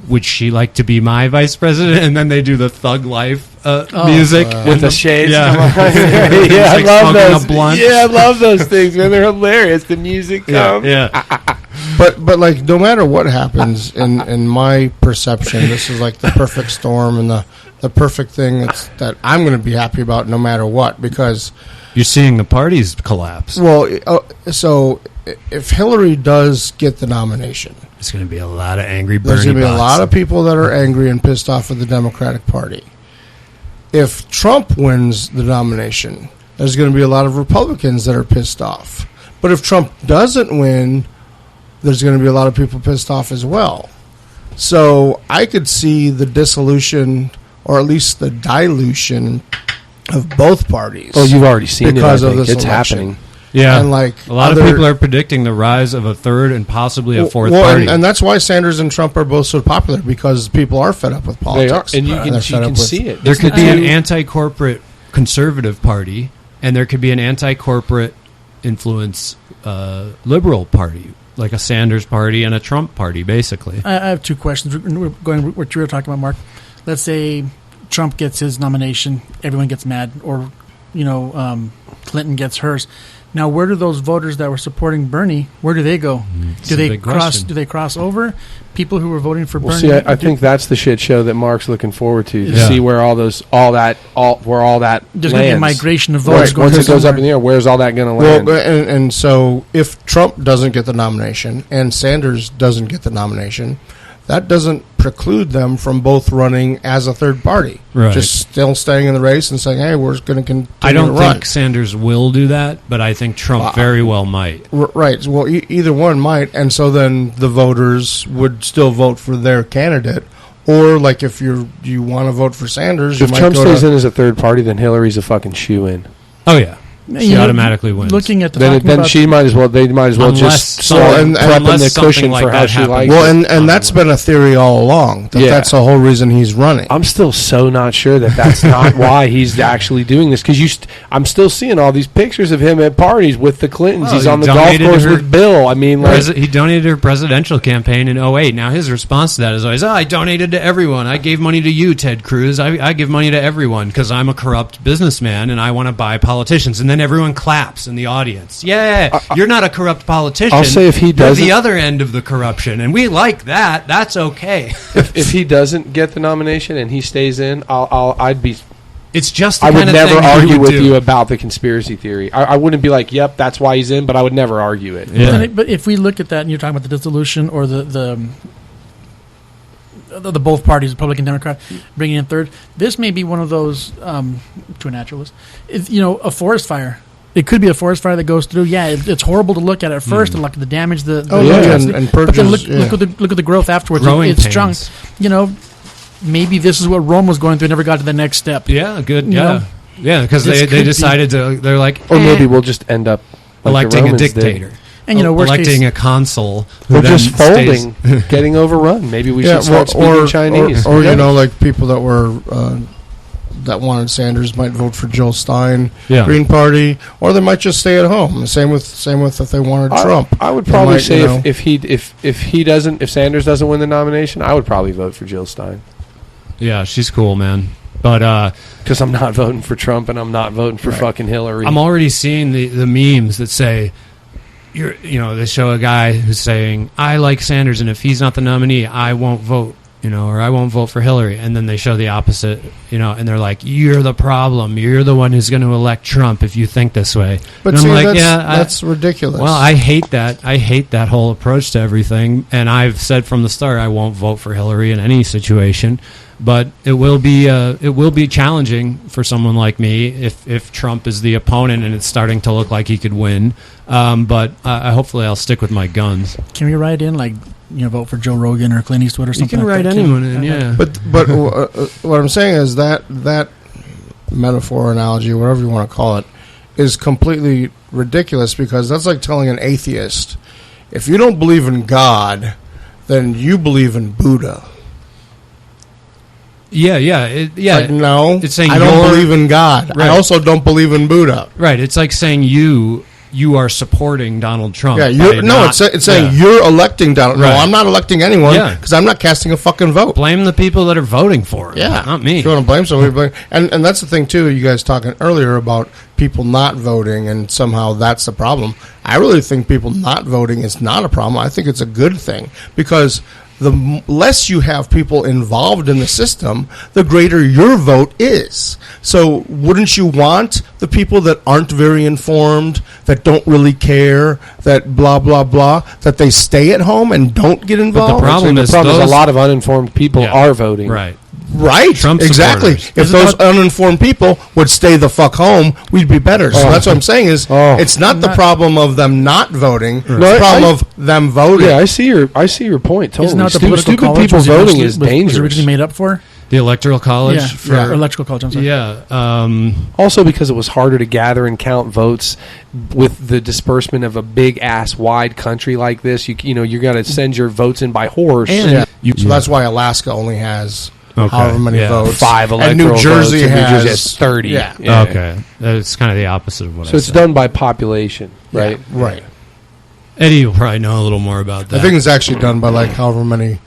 would she like to be my vice president? And then they do the Thug Life music with the shades. Yeah, I love those. Blunt. Yeah, I love those things, man. They're hilarious. The music comes. Yeah. But like, no matter what happens, in my perception, this is like the perfect storm and the perfect thing that I'm going to be happy about no matter what, because you're seeing the parties collapse. Well, so if Hillary does get the nomination, there's going to be a lot of angry Bernie there's going to be bots. a lot of people that are angry and pissed off at the Democratic Party. If Trump wins the nomination, there's going to be a lot of Republicans that are pissed off. But if Trump doesn't win, there's going to be a lot of people pissed off as well. So I could see the dissolution, or at least the dilution, of both parties. Oh, you've already seen because it. of this It's election. happening. Yeah, and like a lot of people are predicting the rise of a third and possibly a fourth party. and that's why Sanders and Trump are both so popular, because people are fed up with politics. They are, and you can see it. There could be an anti-corporate conservative party, and there could be an anti-corporate influence liberal party, like a Sanders party and a Trump party, basically. I have two questions. We're going what you were talking about, Mark. Let's say Trump gets his nomination, everyone gets mad, or Clinton gets hers. Now, where do those voters that were supporting Bernie, where do they go? Do they cross over? People who were voting for Bernie. See, I think that's the shit show that Mark's looking forward to see where all that there's lands. going to be a migration of voters. Right. Once it goes up in the air, where's all that going to land? Well, and so if Trump doesn't get the nomination and Sanders doesn't get the nomination, that doesn't preclude them from both running as a third party. Right. Just still staying in the race and saying, hey, we're going to continue I don't to run. think Sanders will do that, but I think Trump very well might. Right. Well, either one might. And so then the voters would still vote for their candidate. Or, like, if you want to vote for Sanders, you if might Trump go stays in as a third party, then Hillary's a fucking shoe-in. Oh, yeah. She automatically wins. Looking at the then she might as well. They might as well just prepping the cushion for how she likes. Well, and that's been a theory all along. That's the whole reason he's running. I'm still so not sure that's not why he's actually doing this, because I'm still seeing all these pictures of him at parties with the Clintons. Well, he's on the golf course with Bill. I mean, he donated her presidential campaign in 2008. Now his response to that is always, I donated to everyone. I gave money to you, Ted Cruz. I give money to everyone because I'm a corrupt businessman and I want to buy politicians. And then everyone claps in the audience. Yeah, you're not a corrupt politician. I'll say if he doesn't, you're the other end of the corruption, and we like that. That's okay. if he doesn't get the nomination and he stays in, I'd be. It's just. The I kind would of never thing argue with do. you about the conspiracy theory. I wouldn't be like, "Yep, that's why he's in," but I would never argue it. Yeah. But if we look at that, and you're talking about the dissolution or the both parties, Republican, Democrat, bringing in third, this may be one of those to a naturalist. A forest fire. It could be a forest fire that goes through. Yeah, it's horrible to look at first, and look at the damage. And purges, but then look at the growth afterwards. It's strong. Maybe this is what Rome was going through. Never got to the next step. Yeah, good. Yeah, because they decided to. They're like, or maybe we'll just end up like electing a dictator. And electing a consul, or just folding, getting overrun. Maybe we should start speaking Chinese, or like people that were that wanted Sanders might vote for Jill Stein, Green Party, or they might just stay at home. Same with if they wanted Trump. I would probably say if Sanders doesn't win the nomination, I would probably vote for Jill Stein. Yeah, she's cool, man. But because I'm not voting for Trump and I'm not voting for fucking Hillary. I'm already seeing the memes that say, they show a guy who's saying, I like Sanders, and if he's not the nominee, I won't vote or I won't vote for Hillary. And then they show the opposite, and they're like, you're the problem. You're the one who's going to elect Trump if you think this way. But and see, I'm like, that's ridiculous. Well, I hate that. I hate that whole approach to everything. And I've said from the start, I won't vote for Hillary in any situation. But it will be challenging for someone like me if Trump is the opponent and it's starting to look like he could win. But hopefully I'll stick with my guns. Can we write in vote for Joe Rogan or Clint Eastwood or something? You can write anyone in, yeah. But what I'm saying is that metaphor, analogy, whatever you want to call it, is completely ridiculous, because that's like telling an atheist, if you don't believe in God, then you believe in Buddha. Yeah. Like, no, it's saying I don't believe in God. Right. I also don't believe in Buddha. Right. It's like saying you are supporting Donald Trump. Yeah. It's saying you're electing Donald. Right. No, I'm not electing anyone because I'm not casting a fucking vote. Blame the people that are voting for him. Yeah, not me. If you want to blame somebody, and that's the thing too. You guys talking earlier about people not voting, and somehow that's the problem. I really think people not voting is not a problem. I think it's a good thing, because the less you have people involved in the system, the greater your vote is. So wouldn't you want the people that aren't very informed, that don't really care, that blah, blah, blah, that they stay at home and don't get involved? But the problem is a lot of uninformed people are voting. Right. Right, Trump exactly. If those uninformed people would stay the fuck home, we'd be better. So that's what I'm saying is, it's not the problem of them not voting; it's the problem of them voting. Yeah, I see your point. Totally. Isn't that Stupid people voting is dangerous. Was originally made up for the Electoral College. Electoral College. I'm sorry. Yeah. Also, because it was harder to gather and count votes with the disbursement of a big ass wide country like this. You got to send your votes in by horse. So that's why Alaska only has however many votes. 5 electoral and New Jersey votes, has, New Jersey has 30. Yeah. Okay. It's kind of the opposite of what I said. So it's done by population, right? Yeah, right. Eddie will probably know a little more about that. I think it's actually done by however many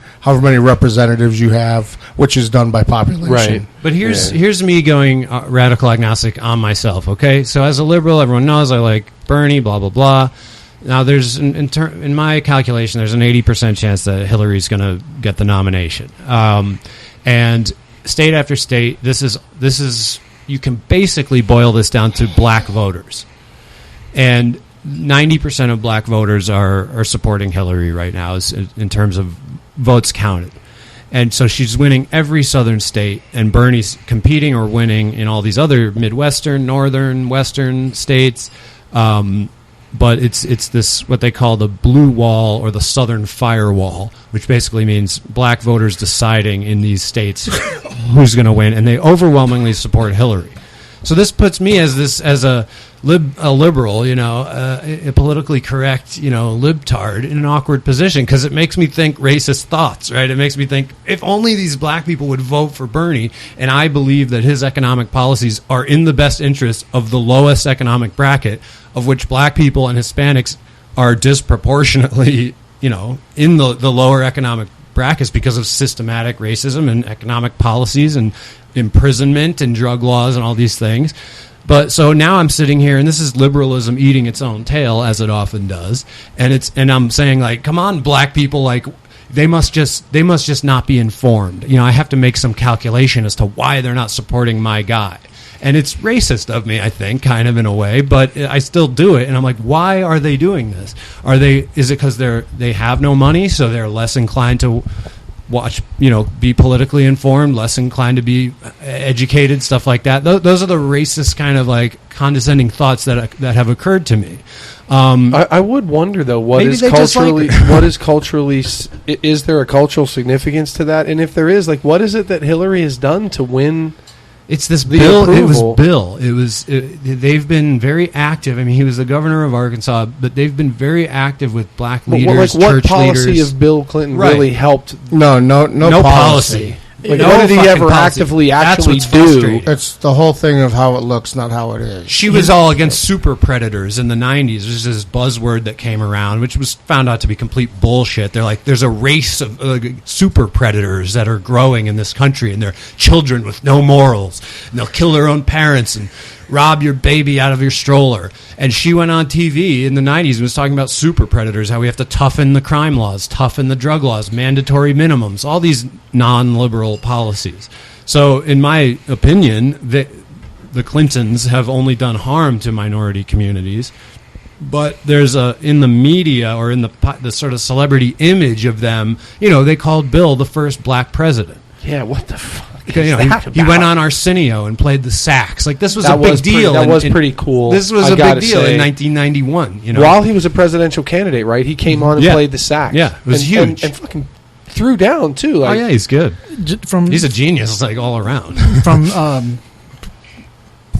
representatives you have, which is done by population. Right. But here's me going radical agnostic on myself, okay? So as a liberal, everyone knows I like Bernie, blah, blah, blah. Now, there's in my calculation, there's an 80% chance that Hillary's going to get the nomination. And state after state, this is you can basically boil this down to black voters. And 90% of black voters are supporting Hillary right now in terms of votes counted. And so she's winning every southern state, and Bernie's competing or winning in all these other Midwestern, northern, western states. But it's this, what they call the blue wall or the southern firewall, which basically means black voters deciding in these states who's going to win, and they overwhelmingly support Hillary. So this puts me as a liberal, a politically correct, libtard in an awkward position, because it makes me think racist thoughts, right? It makes me think, if only these black people would vote for Bernie, and I believe that his economic policies are in the best interest of the lowest economic bracket, of which black people and Hispanics are disproportionately, in the lower economic brackets because of systematic racism and economic policies and imprisonment and drug laws and all these things. But so now I'm sitting here, and this is liberalism eating its own tail, as it often does. And I'm saying, come on, black people, they must just not be informed. I have to make some calculation as to why they're not supporting my guy. And it's racist of me, I think, kind of in a way, but I still do it. And I'm like, why are they doing this? Is it because they have no money, so they're less inclined to watch, be politically informed, less inclined to be educated, stuff like that? Those are the racist kind of condescending thoughts that have occurred to me. I would wonder though, what is culturally, is there a cultural significance to that? And if there is, what is it that Hillary has done to win? It's this bill. Approval. They've been very active. I mean, he was the governor of Arkansas, but they've been very active with black leaders, what church policy leaders. of Bill Clinton really helped? No policy. What did he ever actively do? It's the whole thing of how it looks, not how it is. She was all against super predators in the 90s. There's this buzzword that came around, which was found out to be complete bullshit. They're like, there's a race of super predators that are growing in this country, and they're children with no morals, and they'll kill their own parents and rob your baby out of your stroller. And she went on TV in the 90s and was talking about super predators, how we have to toughen the crime laws, toughen the drug laws, mandatory minimums, all these non-liberal policies. So in my opinion, the Clintons have only done harm to minority communities. But there's in the media or in the sort of celebrity image of them, they called Bill the first black president. Yeah, what the fuck? He went on Arsenio and played the sax. Like, this was a big deal. That was pretty cool. This was a big deal in 1991. While he was a presidential candidate, right? He came on and played the sax. Yeah, it was huge. And fucking threw down, too. Like, he's good. He's a genius, like, all around. I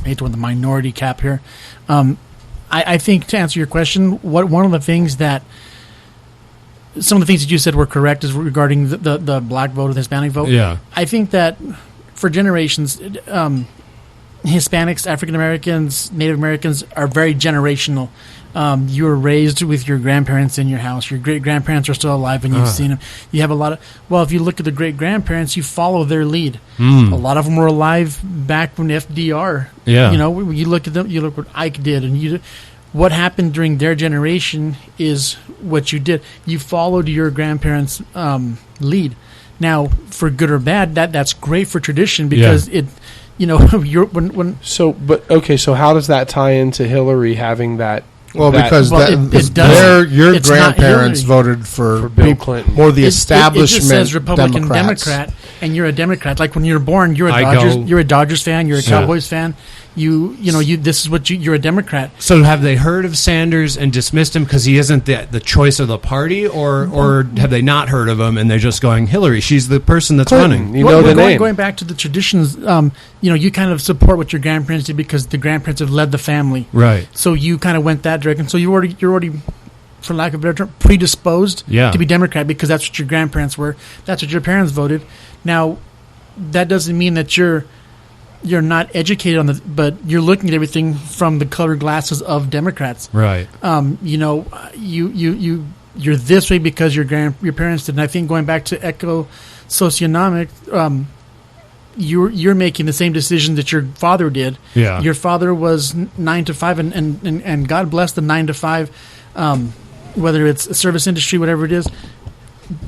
hate to wear the minority cap here. I think, to answer your question, one of the things that some of the things that you said were correct is regarding the black vote or the Hispanic vote. Yeah. I think that for generations, Hispanics, African Americans, Native Americans are very generational. You were raised with your grandparents in your house. Your great-grandparents are still alive and you've seen them. You have a lot of... Well, if you look at the great-grandparents, you follow their lead. A lot of them were alive back when FDR... Yeah. You look at them, you look what Ike did, and what happened during their generation is what you did. You followed your grandparents' lead. Now, for good or bad, that's great for tradition because it... So how does that tie into Hillary having that... Well, because your grandparents voted for Bill Clinton. More the establishment. It just says Republican Democrat, and you're a Democrat. Like when you're born, you're a Dodgers fan, you're a Cowboys fan. This is what you're a Democrat. So have they heard of Sanders and dismissed him because he isn't the choice of the party, or have they not heard of him and they're just going, Hillary, she's the person that's Clinton, running? the name. Going back to the traditions, you kind of support what your grandparents did because the grandparents have led the family, right? So you kind of went that direction. So you're already, for lack of a better term, predisposed to be Democrat because that's what your grandparents were. That's what your parents voted. Now, that doesn't mean that you're not educated but you're looking at everything from the colored glasses of Democrats. Right. You're this way because your parents did. And I think going back to socioeconomic, you're making the same decision that your father did. Yeah. Your father was 9 to 5 and God bless the 9 to 5, whether it's a service industry, whatever it is.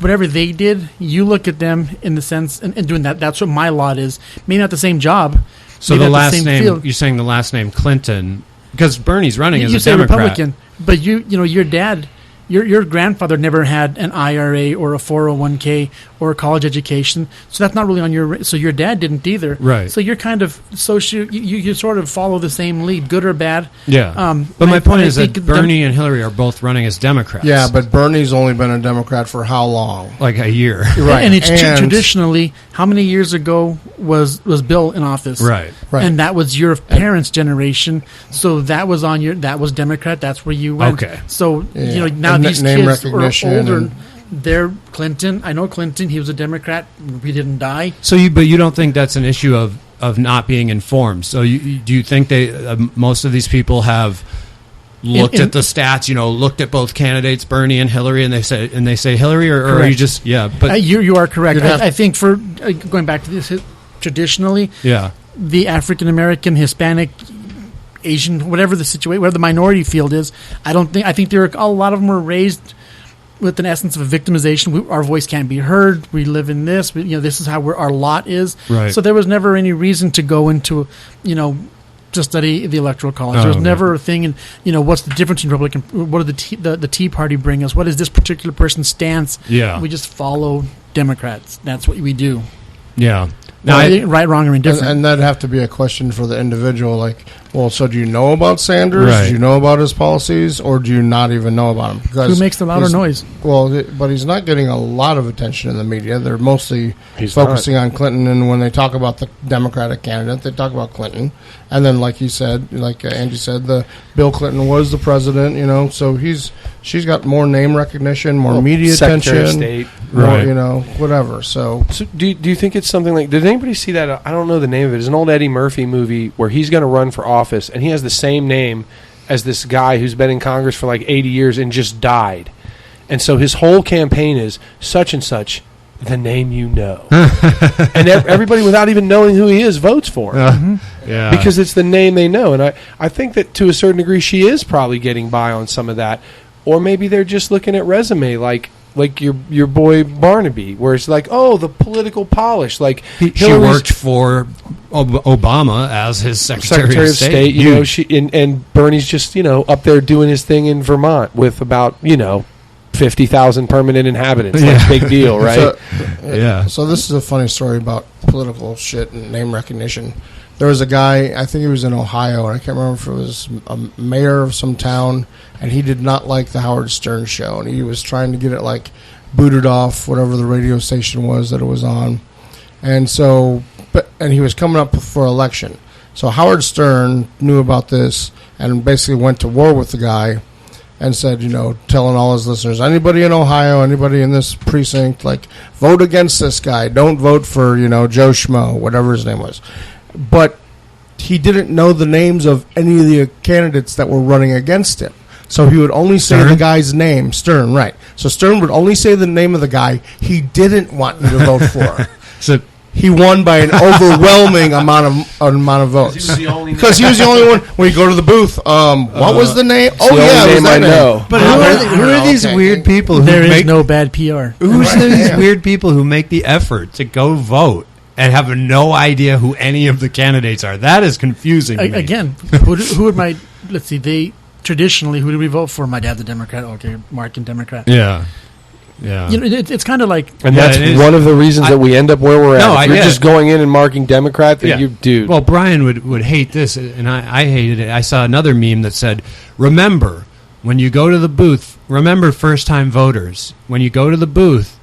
Whatever they did, you look at them in the sense and doing that. That's what my lot is. Maybe not the same job. So the last name, field. You're saying the last name Clinton, because Bernie's running as a Democrat. Republican, but your dad, your grandfather never had an IRA or a 401k or a college education, so that's not really on your. So your dad didn't either. Right. So you're kind of you sort of follow the same lead, good or bad. Yeah. But my point is that Bernie and Hillary are both running as Democrats. Yeah, but Bernie's only been a Democrat for how long? Like a year. Right. And it's traditionally, how many years ago was Bill in office? Right. And that was your parents' generation. So that was that was Democrat. That's where you went. Okay. So now these name kids are recognition older. They're Clinton. I know Clinton. He was a Democrat. He didn't die. So but you don't think that's an issue of not being informed? So do you think most of these people have looked at the stats? Looked at both candidates, Bernie and Hillary, and they say Hillary, or are you just But you are correct. I think for going back to this traditionally, the African American, Hispanic, Asian, whatever the situation, whatever the minority field is, I think there are a lot of them were raised with an essence of a victimization. Our voice can't be heard. We live in this. This is how our lot is. Right. So there was never any reason to go into, to study the Electoral College. There was never a thing in, what's the difference in Republican, what did the Tea Party bring us? What is this particular person's stance? Yeah. We just follow Democrats. That's what we do. Yeah. Right, wrong, or indifferent. And that'd have to be a question for the individual. Like, well, so do you know about Sanders? Right. Do you know about his policies? Or do you not even know about him? Because who makes the louder noise? Well, but he's not getting a lot of attention in the media. They're mostly focusing on Clinton. And when they talk about the Democratic candidate, they talk about Clinton. And then, like he said, like Andy said, Bill Clinton was the president, so she's got more name recognition, more media Secretary attention. Of State. More, whatever. So do you think it's something like, did anybody see that? I don't know the name of it. It's an old Eddie Murphy movie where he's going to run for office, and he has the same name as this guy who's been in Congress for like 80 years and just died. And so his whole campaign is such and such the name you know. And everybody, without even knowing who he is, votes for him. Yeah. Because it's the name they know. And I think that to a certain degree she is probably getting by on some of that. Or maybe they're just looking at resume like your boy Barnaby, where it's like, oh, the political polish. Like she worked for Obama as his Secretary of State. You know, and Bernie's just, you know, up there doing his thing in Vermont with about, you know, 50,000 permanent inhabitants. Like, big deal, right? So this is a funny story about political shit and name recognition. There was a guy, I think he was in Ohio, and I can't remember if it was a mayor of some town, and he did not like the Howard Stern show, and he was trying to get it, like, booted off whatever the radio station was that it was on. And so, and he was coming up for election. So Howard Stern knew about this and basically went to war with the guy and said, you know, telling all his listeners, anybody in Ohio, anybody in this precinct, like, vote against this guy. Don't vote for, you know, Joe Schmo, whatever his name was. But he didn't know the names of any of the candidates that were running against him. So he would only say the guy's name, Stern, right. So Stern would only say the name of the guy he didn't want you to vote for. So he won by an overwhelming amount of votes. Because he was the only one. When you go to the booth, what was the name? Oh, yeah, it was that name. But who are these weird people who there make... is no bad PR. Who's these weird people who make the effort to go vote and have no idea who any of the candidates are? That is confusing to me. Again, who would my... Let's see, traditionally, who did we vote for? My dad's a Democrat. Okay, marking Democrat. Yeah. Yeah. You know, it's kind of like... And that's one of the reasons that we end up where we're at. No, if you're just going in and marking Democrat, then you do. Well, Bryan would hate this, and I hated it. I saw another meme that said, remember, when you go to the booth, remember first-time voters, when you go to the booth,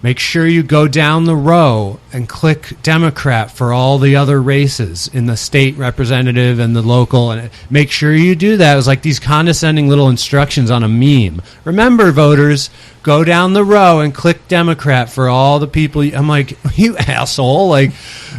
make sure you go down the row and click Democrat for all the other races in the state representative and the local. And make sure you do that. It was like these condescending little instructions on a meme. Remember, voters, go down the row and click Democrat for all the people. I'm like, you asshole. Like,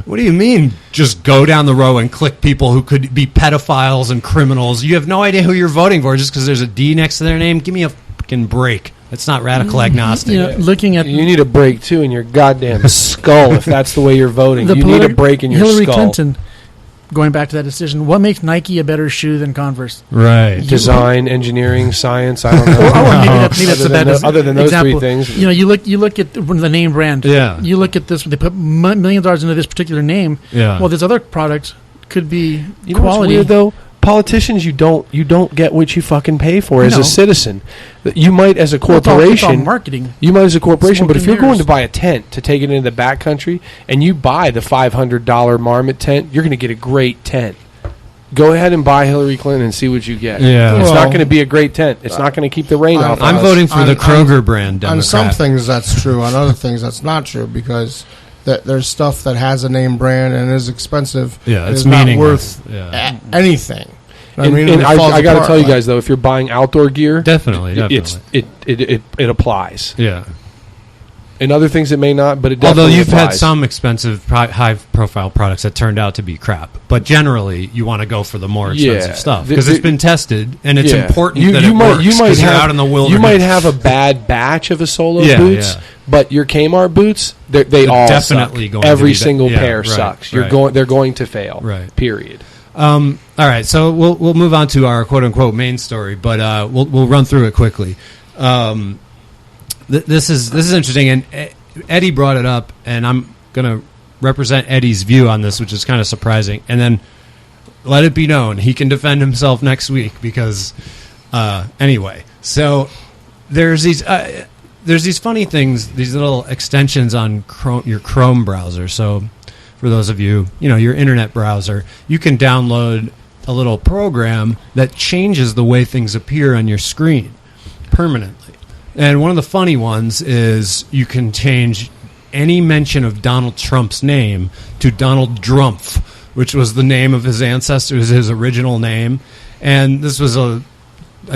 what do you mean just go down the row and click people who could be pedophiles and criminals? You have no idea who you're voting for just because there's a D next to their name? Give me a fucking break. It's not radical agnostic. You know, looking at you need a break too in your goddamn skull if that's the way you're voting. You need a break in your Hillary skull. Clinton, going back to that decision, what makes Nike a better shoe than Converse? Right. Design, engineering, science. I don't know. Maybe that's the best other than those example. 3 things. You know, you look at the name brand. Yeah. You look at this. They put millions of dollars into this particular name. Yeah. Well, this other product could be You know quality. what's weird though? Politicians, you don't get what you fucking pay for as a citizen. You might as a corporation, it's all marketing. You might as a corporation, but if you're going mirrors. to buy a tent to take it into the backcountry and you buy the $500 Marmot tent, you're going to get a great tent. Go ahead and buy Hillary Clinton and see what you get. Yeah. It's not going to be a great tent. It's not going to keep the rain off. I'm voting for the Kroger brand Democrat. On some things that's true. On other things that's not true because there's stuff that has a name brand and is expensive. Yeah, it's not meaningless. worth anything. And I got to tell you guys though, if you're buying outdoor gear, definitely. It applies. Yeah. And other things it may not, but it definitely Although you've applies. had some expensive, high-profile products that turned out to be crap, but generally you want to go for the more expensive stuff because it's been tested and it's important that it works. You might have out in the wilderness. You might have a bad batch of a Solo boots, but your Kmart boots, they all definitely suck. going Every to be single pair sucks. They're going to fail. Right. Period. All right, so we'll move on to our quote unquote main story, but we'll run through it quickly. This is interesting, and Eddie brought it up, and I'm going to represent Eddie's view on this, which is kind of surprising. And then let it be known he can defend himself next week because anyway. So there's these funny things, these little extensions on your Chrome browser. So for those of you, your internet browser, you can download a little program that changes the way things appear on your screen permanently. And one of the funny ones is you can change any mention of Donald Trump's name to Donald Drumpf, which was the name of his ancestor, his original name. And this was a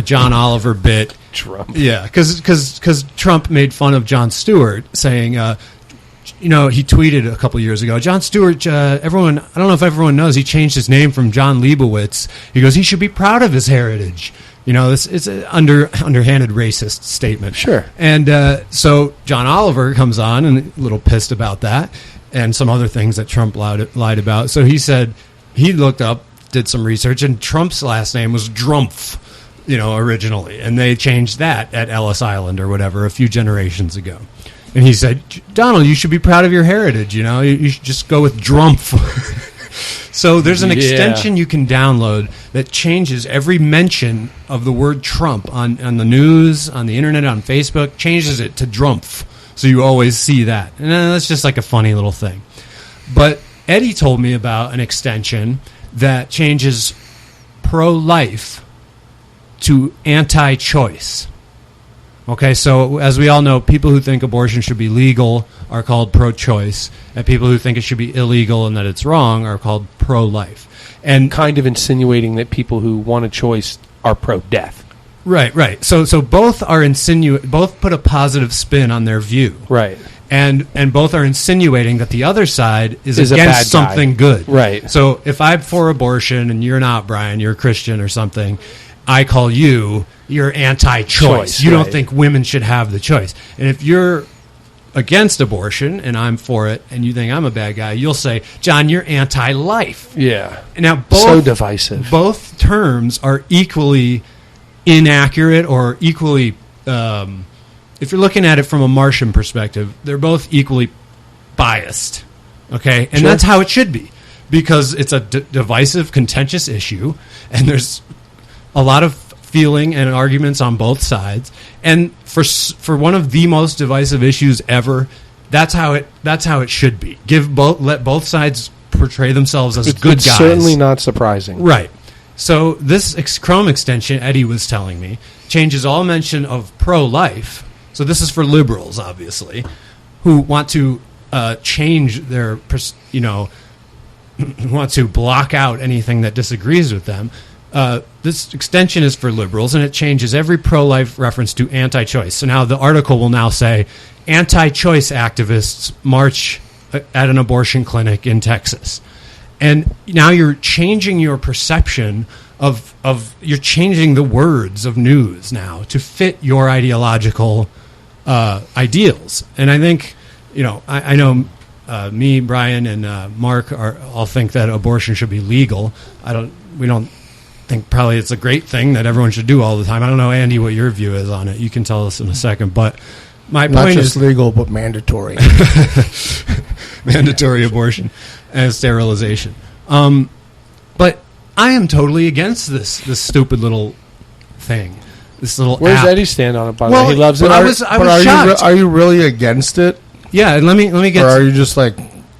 John Oliver bit. Trump. Yeah, because Trump made fun of Jon Stewart, saying, he tweeted a couple years ago, Jon Stewart, I don't know if everyone knows, he changed his name from John Leibowitz. He goes, he should be proud of his heritage. You know, this it's an underhanded racist statement. Sure. And so John Oliver comes on and a little pissed about that and some other things that Trump lied about. So he said he looked up, did some research, and Trump's last name was Drumpf, you know, originally. And they changed that at Ellis Island or whatever a few generations ago. And he said, Donald, you should be proud of your heritage. You know, you should just go with Drumpf. So there's an extension you can download that changes every mention of the word Trump on the news, on the internet, on Facebook, changes it to Drumpf. So you always see that. And that's just like a funny little thing. But Eddie told me about an extension that changes pro-life to anti-choice. Okay, so as we all know, people who think abortion should be legal are called pro-choice, and people who think it should be illegal and that it's wrong are called pro-life. And kind of insinuating that people who want a choice are pro-death. Right. So both are both put a positive spin on their view. Right. And both are insinuating that the other side is a bad against something good. Right. So if I'm for abortion and you're not, Brian, you're a Christian or something, I call you're anti-choice. You don't think women should have the choice. And if you're against abortion and I'm for it and you think I'm a bad guy, you'll say, John, you're anti-life. Yeah. Now, so divisive. Both terms are equally inaccurate or equally, if you're looking at it from a Martian perspective, they're both equally biased. Okay? And that's how it should be, because it's a divisive, contentious issue, and there's a lot of feeling and arguments on both sides, and for one of the most divisive issues ever, that's how it should be. Let both sides portray themselves as good guys. It's certainly not surprising, right? So this Chrome extension, Eddie was telling me, changes all mention of pro-life. So this is for liberals, obviously, who want to change their, want to block out anything that disagrees with them. This extension is for liberals, and it changes every pro-life reference to anti-choice. So now the article will now say, anti-choice activists march at an abortion clinic in Texas. And now you're changing your perception of you're changing the words of news now to fit your ideological ideals. And I think, I know me, Brian, and Mark all think that abortion should be legal. We don't think probably it's a great thing that everyone should do all the time. I don't know, Andy, what your view is on it. You can tell us in a second. But my point is... Not just legal, but mandatory. Mandatory abortion and sterilization. But I am totally against this stupid little thing. This little Where's app. Eddie stand on it, by the way? He loves it. I was shocked. Are you really against it? Yeah, let me get... Or are you just like...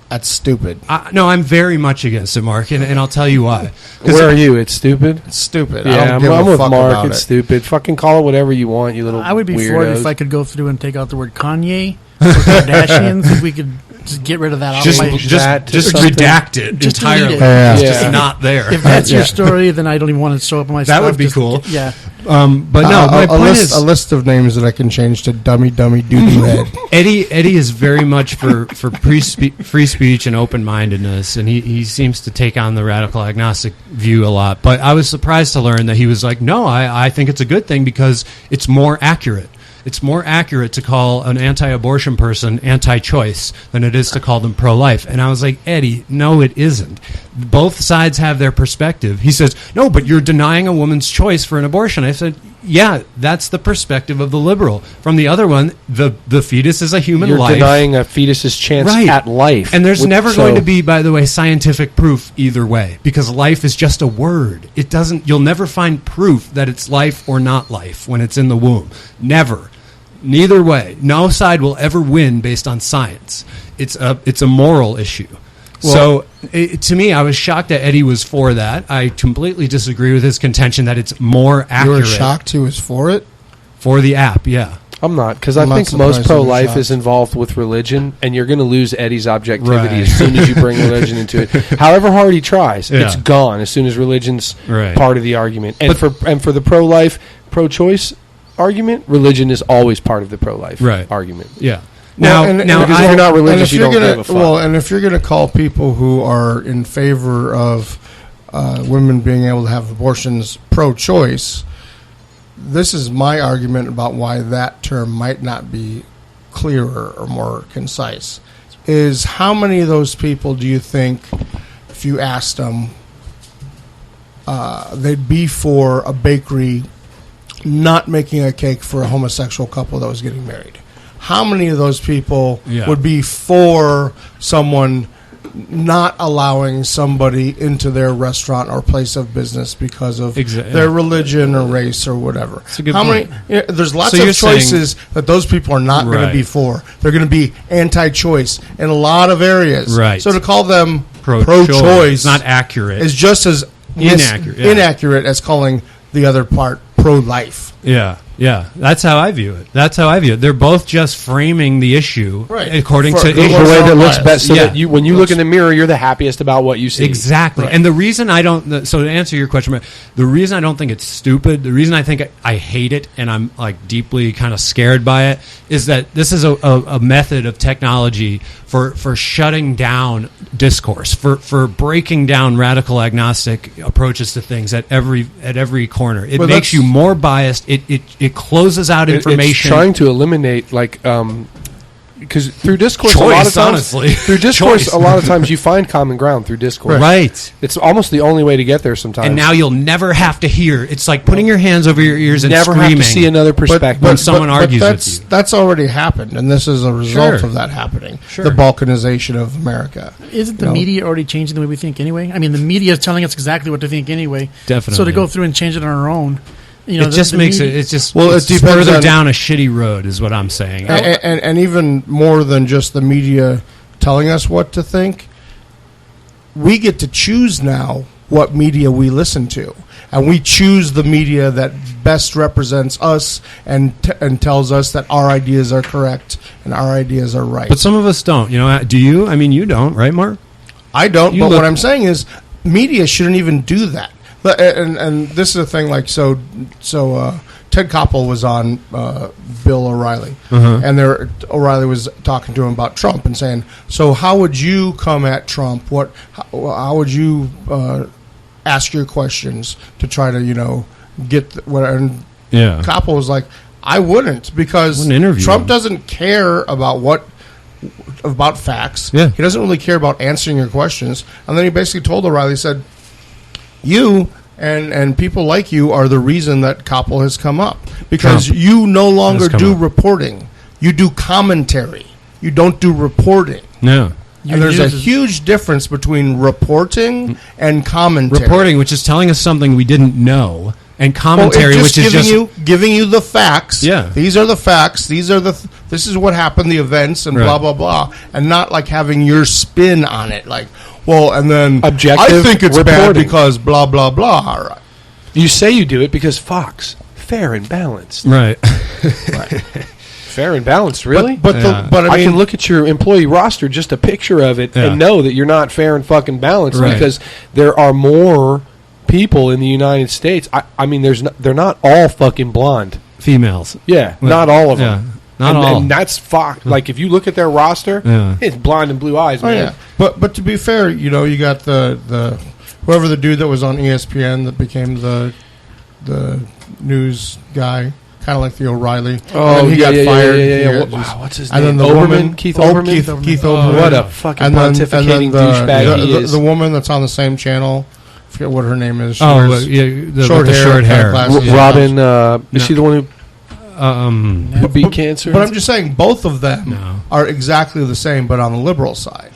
That's stupid. No, I'm very much against it, Mark, and I'll tell you why. Where are you? It's stupid? It's stupid. Yeah, I'm with Mark. It's stupid. Fucking call it whatever you want, you little I would be weirdos. for it if I could go through and take out the word Kanye or Kardashians, if we could just get rid of that. Just redact it just entirely. Delete it. It's just not there. If that's your story, then I don't even want to show up on my stuff. That would be cool. Yeah. But no, my point is... A list of names that I can change to dummy doo-doo head. Eddie is very much for free speech and open-mindedness, and he seems to take on the radical agnostic view a lot. But I was surprised to learn that he was like, no, I think it's a good thing because it's more accurate. It's more accurate to call an anti-abortion person anti-choice than it is to call them pro-life. And I was like, Eddie, no, it isn't. Both sides have their perspective. He says, no, but you're denying a woman's choice for an abortion. I said, yeah, that's the perspective of the liberal. From the other one, the fetus is a human life. You're denying a fetus's chance at life. And there's never going to be, by the way, scientific proof either way, because life is just a word. You'll never find proof that it's life or not life when it's in the womb. Never. Neither way. No side will ever win based on science. It's a moral issue. Well, so, to me, I was shocked that Eddie was for that. I completely disagree with his contention that it's more accurate. You were shocked he was for it? For the app, yeah. I'm not, because I think most pro-life is involved with religion, and you're going to lose Eddie's objectivity as soon as you bring religion into it. However hard he tries, it's gone as soon as religion's part of the argument. And for the pro-life, pro-choice argument, religion is always part of the pro-life argument. Yeah. Now, because if you're not religious, you don't give a fuck. Well, and if you're going to call people who are in favor of women being able to have abortions pro-choice, this is my argument about why that term might not be clearer or more concise, is how many of those people do you think, if you asked them, they'd be for a bakery not making a cake for a homosexual couple that was getting married? How many of those people would be for someone not allowing somebody into their restaurant or place of business because of their religion or race or whatever? That's a good point. There's lots of choices that those people are not going to be for. They're going to be anti-choice in a lot of areas. Right. So to call them pro-choice not accurate is just as inaccurate as calling the other part pro-life. Yeah. That's how I view it. They're both just framing the issue according to the way that looks best. So that when you look in the mirror, you're the happiest about what you see. Exactly. Right. And the reason I don't, so to answer your question, the reason I don't think it's stupid, the reason I think I hate it and I'm like deeply kind of scared by it, is that this is a method of technology for shutting down discourse, for breaking down radical agnostic approaches to things at every corner. It makes you more biased. It closes out information. It's trying to eliminate, because through discourse, a lot of times, a lot of times you find common ground through discourse. Right. It's almost the only way to get there sometimes. And now you'll never have to hear. It's like putting your hands over your ears and never screaming. Have to see another perspective when someone argues with you. That's already happened, and this is a result of that happening. The balkanization of America. Isn't the media already changing the way we think anyway? I mean, the media is telling us exactly what to think anyway. Definitely. So to go through and change it on our own. It just makes it. It's just it's further down a shitty road, is what I'm saying. And even more than just the media telling us what to think, we get to choose now what media we listen to, and we choose the media that best represents us and tells us that our ideas are correct and our ideas are right. But some of us don't. Do you? I mean, you don't, right, Mark? I don't. But what I'm saying is, media shouldn't even do that. And this is a thing so Ted Koppel was on Bill O'Reilly, and O'Reilly was talking to him about Trump and saying, so how would you come at Trump? How would you ask your questions to try to get what? And Koppel was like, I wouldn't, because Trump doesn't care about facts. Yeah. He doesn't really care about answering your questions. And then he basically told O'Reilly, he said, you and people like you are the reason that Koppel has come up, because Trump you no longer do reporting. You do commentary. You don't do reporting. No. And there's a huge difference between reporting and commentary. Reporting, which is telling us something we didn't know, and commentary, which is giving you the facts. Yeah. These are the facts. This is what happened, the events, and blah, blah, blah. And not like having your spin on it. Like, well, and then objective I think it's reporting. bad because blah, blah, blah. You say you do it because Fox, fair and balanced. Right. Fair and balanced, really? But I can look at your employee roster, just a picture of it, and know that you're not fair and fucking balanced, because there are more people in the United States. I mean, they're not all fucking blonde. Females. Yeah, not all of them. Yeah. Not all. And that's Fox. Like, if you look at their roster, it's blonde and blue eyes, man. Oh, yeah. But to be fair, you got the whoever the dude that was on ESPN that became the news guy, kind of like the O'Reilly. Oh, he got fired. Yeah. Wow, what's his name? And then the woman, Keith Olbermann. Keith Olbermann. What a fucking pontificating douchebag he is. The woman that's on the same channel, I forget what her name is. The short hair. Robin. Is she the one who beat cancer? But I'm just saying, both of them are exactly the same, but on the liberal side.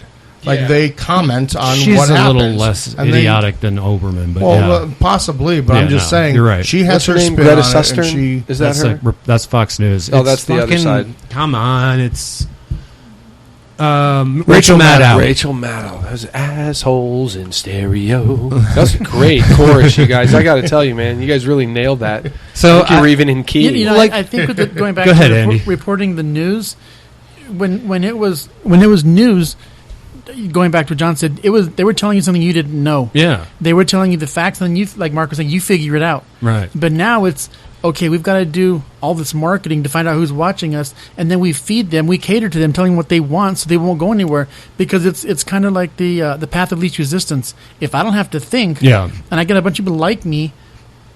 Like, they comment on what happens. She's a little less idiotic than Oberman, but possibly. But I'm just saying, you're right. She has her name, spin Greta on it, and she is that her? That's Fox News. Oh, that's the other side. Come on, it's Rachel Maddow. Rachel Maddow. Those assholes in stereo. That's a great chorus, you guys. I got to tell you, man, you guys really nailed that. So you're even in key. I think with going back to reporting the news, when it was news. Going back to what John said, they were telling you something you didn't know. Yeah, they were telling you the facts, and then you, like Mark was saying, you figure it out. Right. But now it's okay. We've got to do all this marketing to find out who's watching us, and then we feed them, we cater to them, telling them what they want, so they won't go anywhere. Because it's kind of like the path of least resistance. If I don't have to think, and I get a bunch of people like me,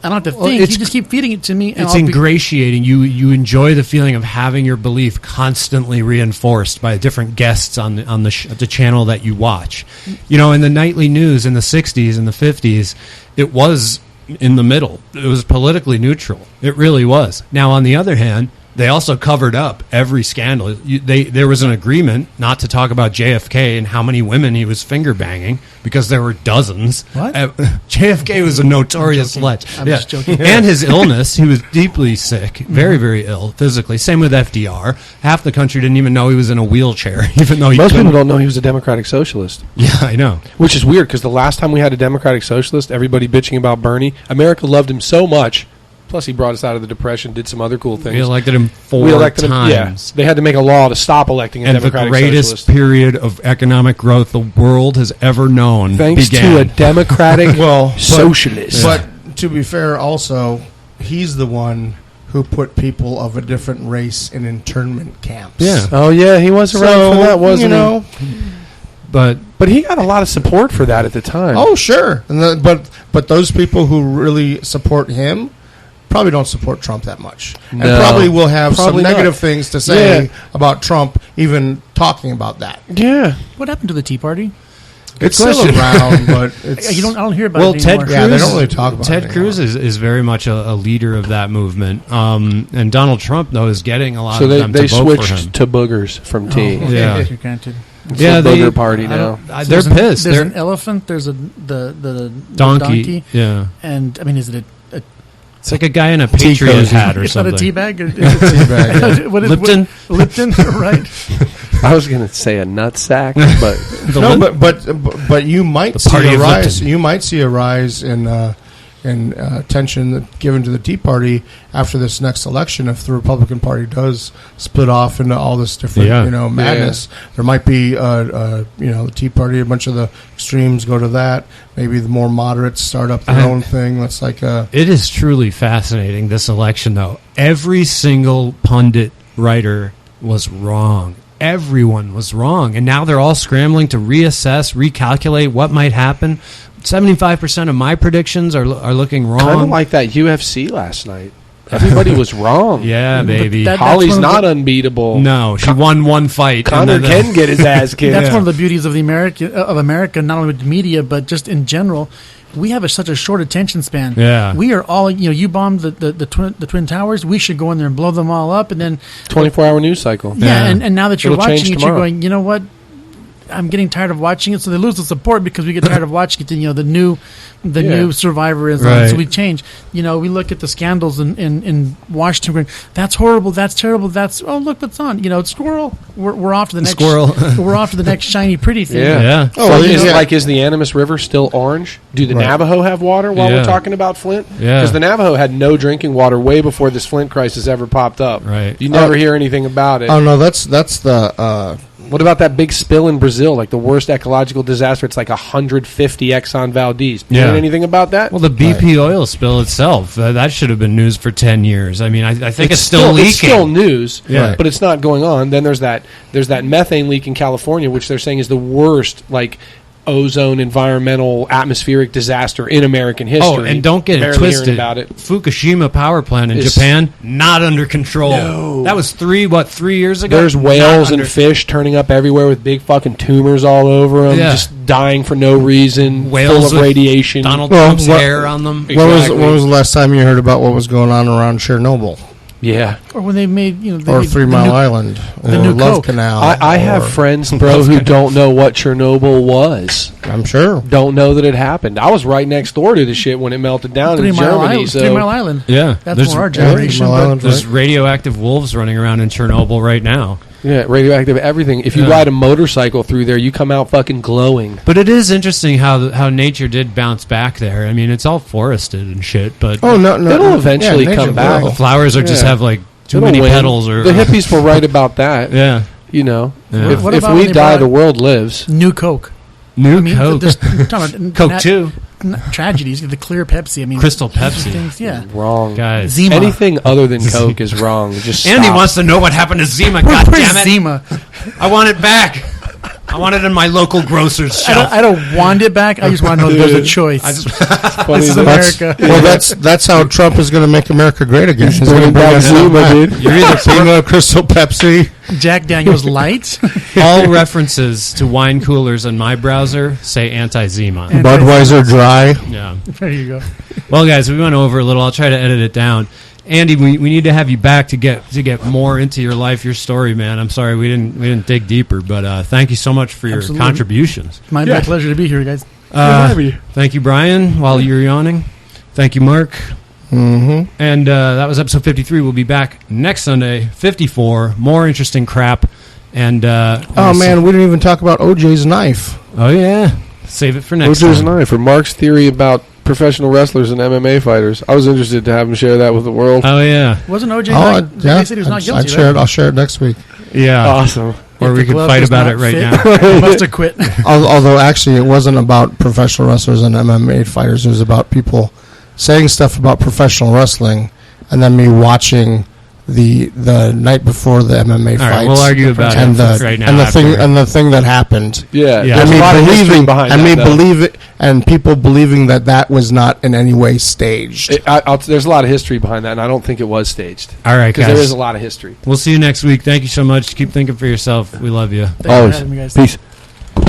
I don't have to think. You just keep feeding it to me. And It's ingratiating. You enjoy the feeling of having your belief constantly reinforced by different guests on the channel that you watch. You know, in the nightly news in the 60s and the 50s, it was in the middle. It was politically neutral. It really was. Now, on the other hand, they also covered up every scandal. There was an agreement not to talk about JFK and how many women he was finger banging because there were dozens. What? JFK was a notorious slut. I'm just joking. And his illness, he was deeply sick, very, very ill physically. Same with FDR. Half the country didn't even know he was in a wheelchair, even though most people don't know he was a Democratic Socialist. Yeah, I know. Which is weird because the last time we had a Democratic Socialist, everybody bitching about Bernie, America loved him so much. Plus, he brought us out of the Depression, did some other cool things. We elected him four times. Yeah. They had to make a law to stop electing a Democratic Socialist. And the greatest period of economic growth the world has ever known thanks to a Democratic Socialist. But to be fair, also, he's the one who put people of a different race in internment camps. Yeah. Oh, yeah, he was around for that, wasn't he? But he got a lot of support for that at the time. Oh, sure. But those people who really support him probably don't support Trump that much. No, and probably will have some negative things to say about Trump, even talking about that. Yeah. What happened to the Tea Party? It's still around, but it's... I don't hear about it Ted anymore. Cruz, they don't really talk about it Ted Cruz is very much a leader of that movement. And Donald Trump, though, is getting a lot of them to vote for him. So they switched to boogers from tea. Yeah. You're granted. It's a booger party now. They're pissed. There's an elephant. There's the donkey. Yeah. And, I mean, is it a... It's like a guy in a Patriot hat or something. It's not a tea bag? It's a tea bag. Lipton? Lipton, right. I was going to say a nutsack, but but you might see a rise. You might see a rise in attention given to the Tea Party after this next election. If the Republican Party does split off into all this different madness, there might be the Tea Party. A bunch of the extremes go to that. Maybe the more moderates start up their own thing. That's like it is truly fascinating, this election, though. Every single pundit writer was wrong. Everyone was wrong, and now they're all scrambling to reassess, recalculate what might happen. 75% of my predictions are looking wrong. Kind of like that UFC last night. Everybody was wrong. Yeah, baby. Holly's not unbeatable. No, she won one fight. Conor can get his ass kicked. That's one of the beauties of America, not only with the media, but just in general. We have such a short attention span. Yeah. We are all, you bombed the Twin Towers. We should go in there and blow them all up. And then 24-hour news cycle. Yeah, and now that you're watching it, you're going, you know what? I'm getting tired of watching it. So they lose the support because we get tired of watching it. The new Survivor is on, so we change. We look at the scandals in Washington. Going, that's horrible. That's terrible. Look what's on. It's squirrel. We're off to the next squirrel. We're off to the next shiny pretty thing. Yeah. Is the Animas River still orange? Do the Navajo have water while we're talking about Flint? Yeah. Because the Navajo had no drinking water way before this Flint crisis ever popped up. Right. You never hear anything about it. Oh no, that's the. What about that big spill in Brazil, like the worst ecological disaster? It's like 150 Exxon Valdez. You heard anything about that? Well, the BP oil spill itself, that should have been news for 10 years. I mean, I think it's still leaking. It's still news, but it's not going on. Then there's that methane leak in California, which they're saying is the worst, ozone, environmental, atmospheric disaster in American history. Oh, and don't get it twisted. About it. Fukushima power plant in Japan, not under control. No. That was 3 years ago? There's whales and fish turning up everywhere with big fucking tumors all over them, just dying for no reason, whales full of radiation. Donald Trump's hair on them. Exactly. When was the last time you heard about what was going on around Chernobyl? Yeah. Or when they made, or 3 Mile Island, or Love Coke. Canal. I have friends, bro, who don't know what Chernobyl was. I'm sure. Don't know that it happened. I was right next door to the shit when it melted down in Germany. 3 Mile Island. Yeah. That's where our generation. There's radioactive wolves running around in Chernobyl right now. Yeah, radioactive everything. If you ride a motorcycle through there, you come out fucking glowing. But it is interesting how nature did bounce back there. I mean, it's all forested and shit, but it'll eventually come back. The flowers are just have too many petals. Or the hippies were right about that. Yeah. If we die, the world lives. New Coke. Coke. Coke 2. Tragedies. The clear Pepsi. I mean, Crystal Pepsi. Things, Wrong, guys. Zima. Anything other than Coke is wrong. Just Andy wants to know what happened to Zima. God damn it, Zima. I want it back. I want it in my local grocer's shelf. I don't want it back. I just want to know that there's a choice. This is America. Well, that's how Trump is going to make America great again. He's going to bring us dude. You're either Pima, Crystal Pepsi, Jack Daniels Light. All references to wine coolers in my browser say anti-Zima. Budweiser Dry. Yeah. There you go. Well, guys, we went over a little. I'll try to edit it down. Andy, we need to have you back to get more into your life, your story, man. I'm sorry we didn't dig deeper, but thank you so much for your contributions. My pleasure to be here, guys. Thank you, Bryan, while you're yawning. Thank you, Mark. Mm-hmm. And that was episode 53. We'll be back next Sunday, 54. More interesting crap. And man, we didn't even talk about OJ's knife. Oh yeah, save it for next OJ's time. knife, or Mark's theory about professional wrestlers and MMA fighters. I was interested to have him share that with the world. Oh yeah, Wasn't OJ? They said he was not guilty. I'll share it next week. yeah, Awesome. Or we could fight about it right now. He must have quit. Although actually, it wasn't about professional wrestlers and MMA fighters. It was about people saying stuff about professional wrestling, and then me watching the night before the MMA fights. All right, we'll argue about and it right now. And the thing that happened. Yeah, Yeah. there's a lot of history behind and that, me though. believe it, and people believing that was not in any way staged. There's a lot of history behind that, and I don't think it was staged. All right, Because guys. there is a lot of history. We'll see you next week. Thank you so much. Keep thinking for yourself. We love you. Thanks for having me, guys. Peace.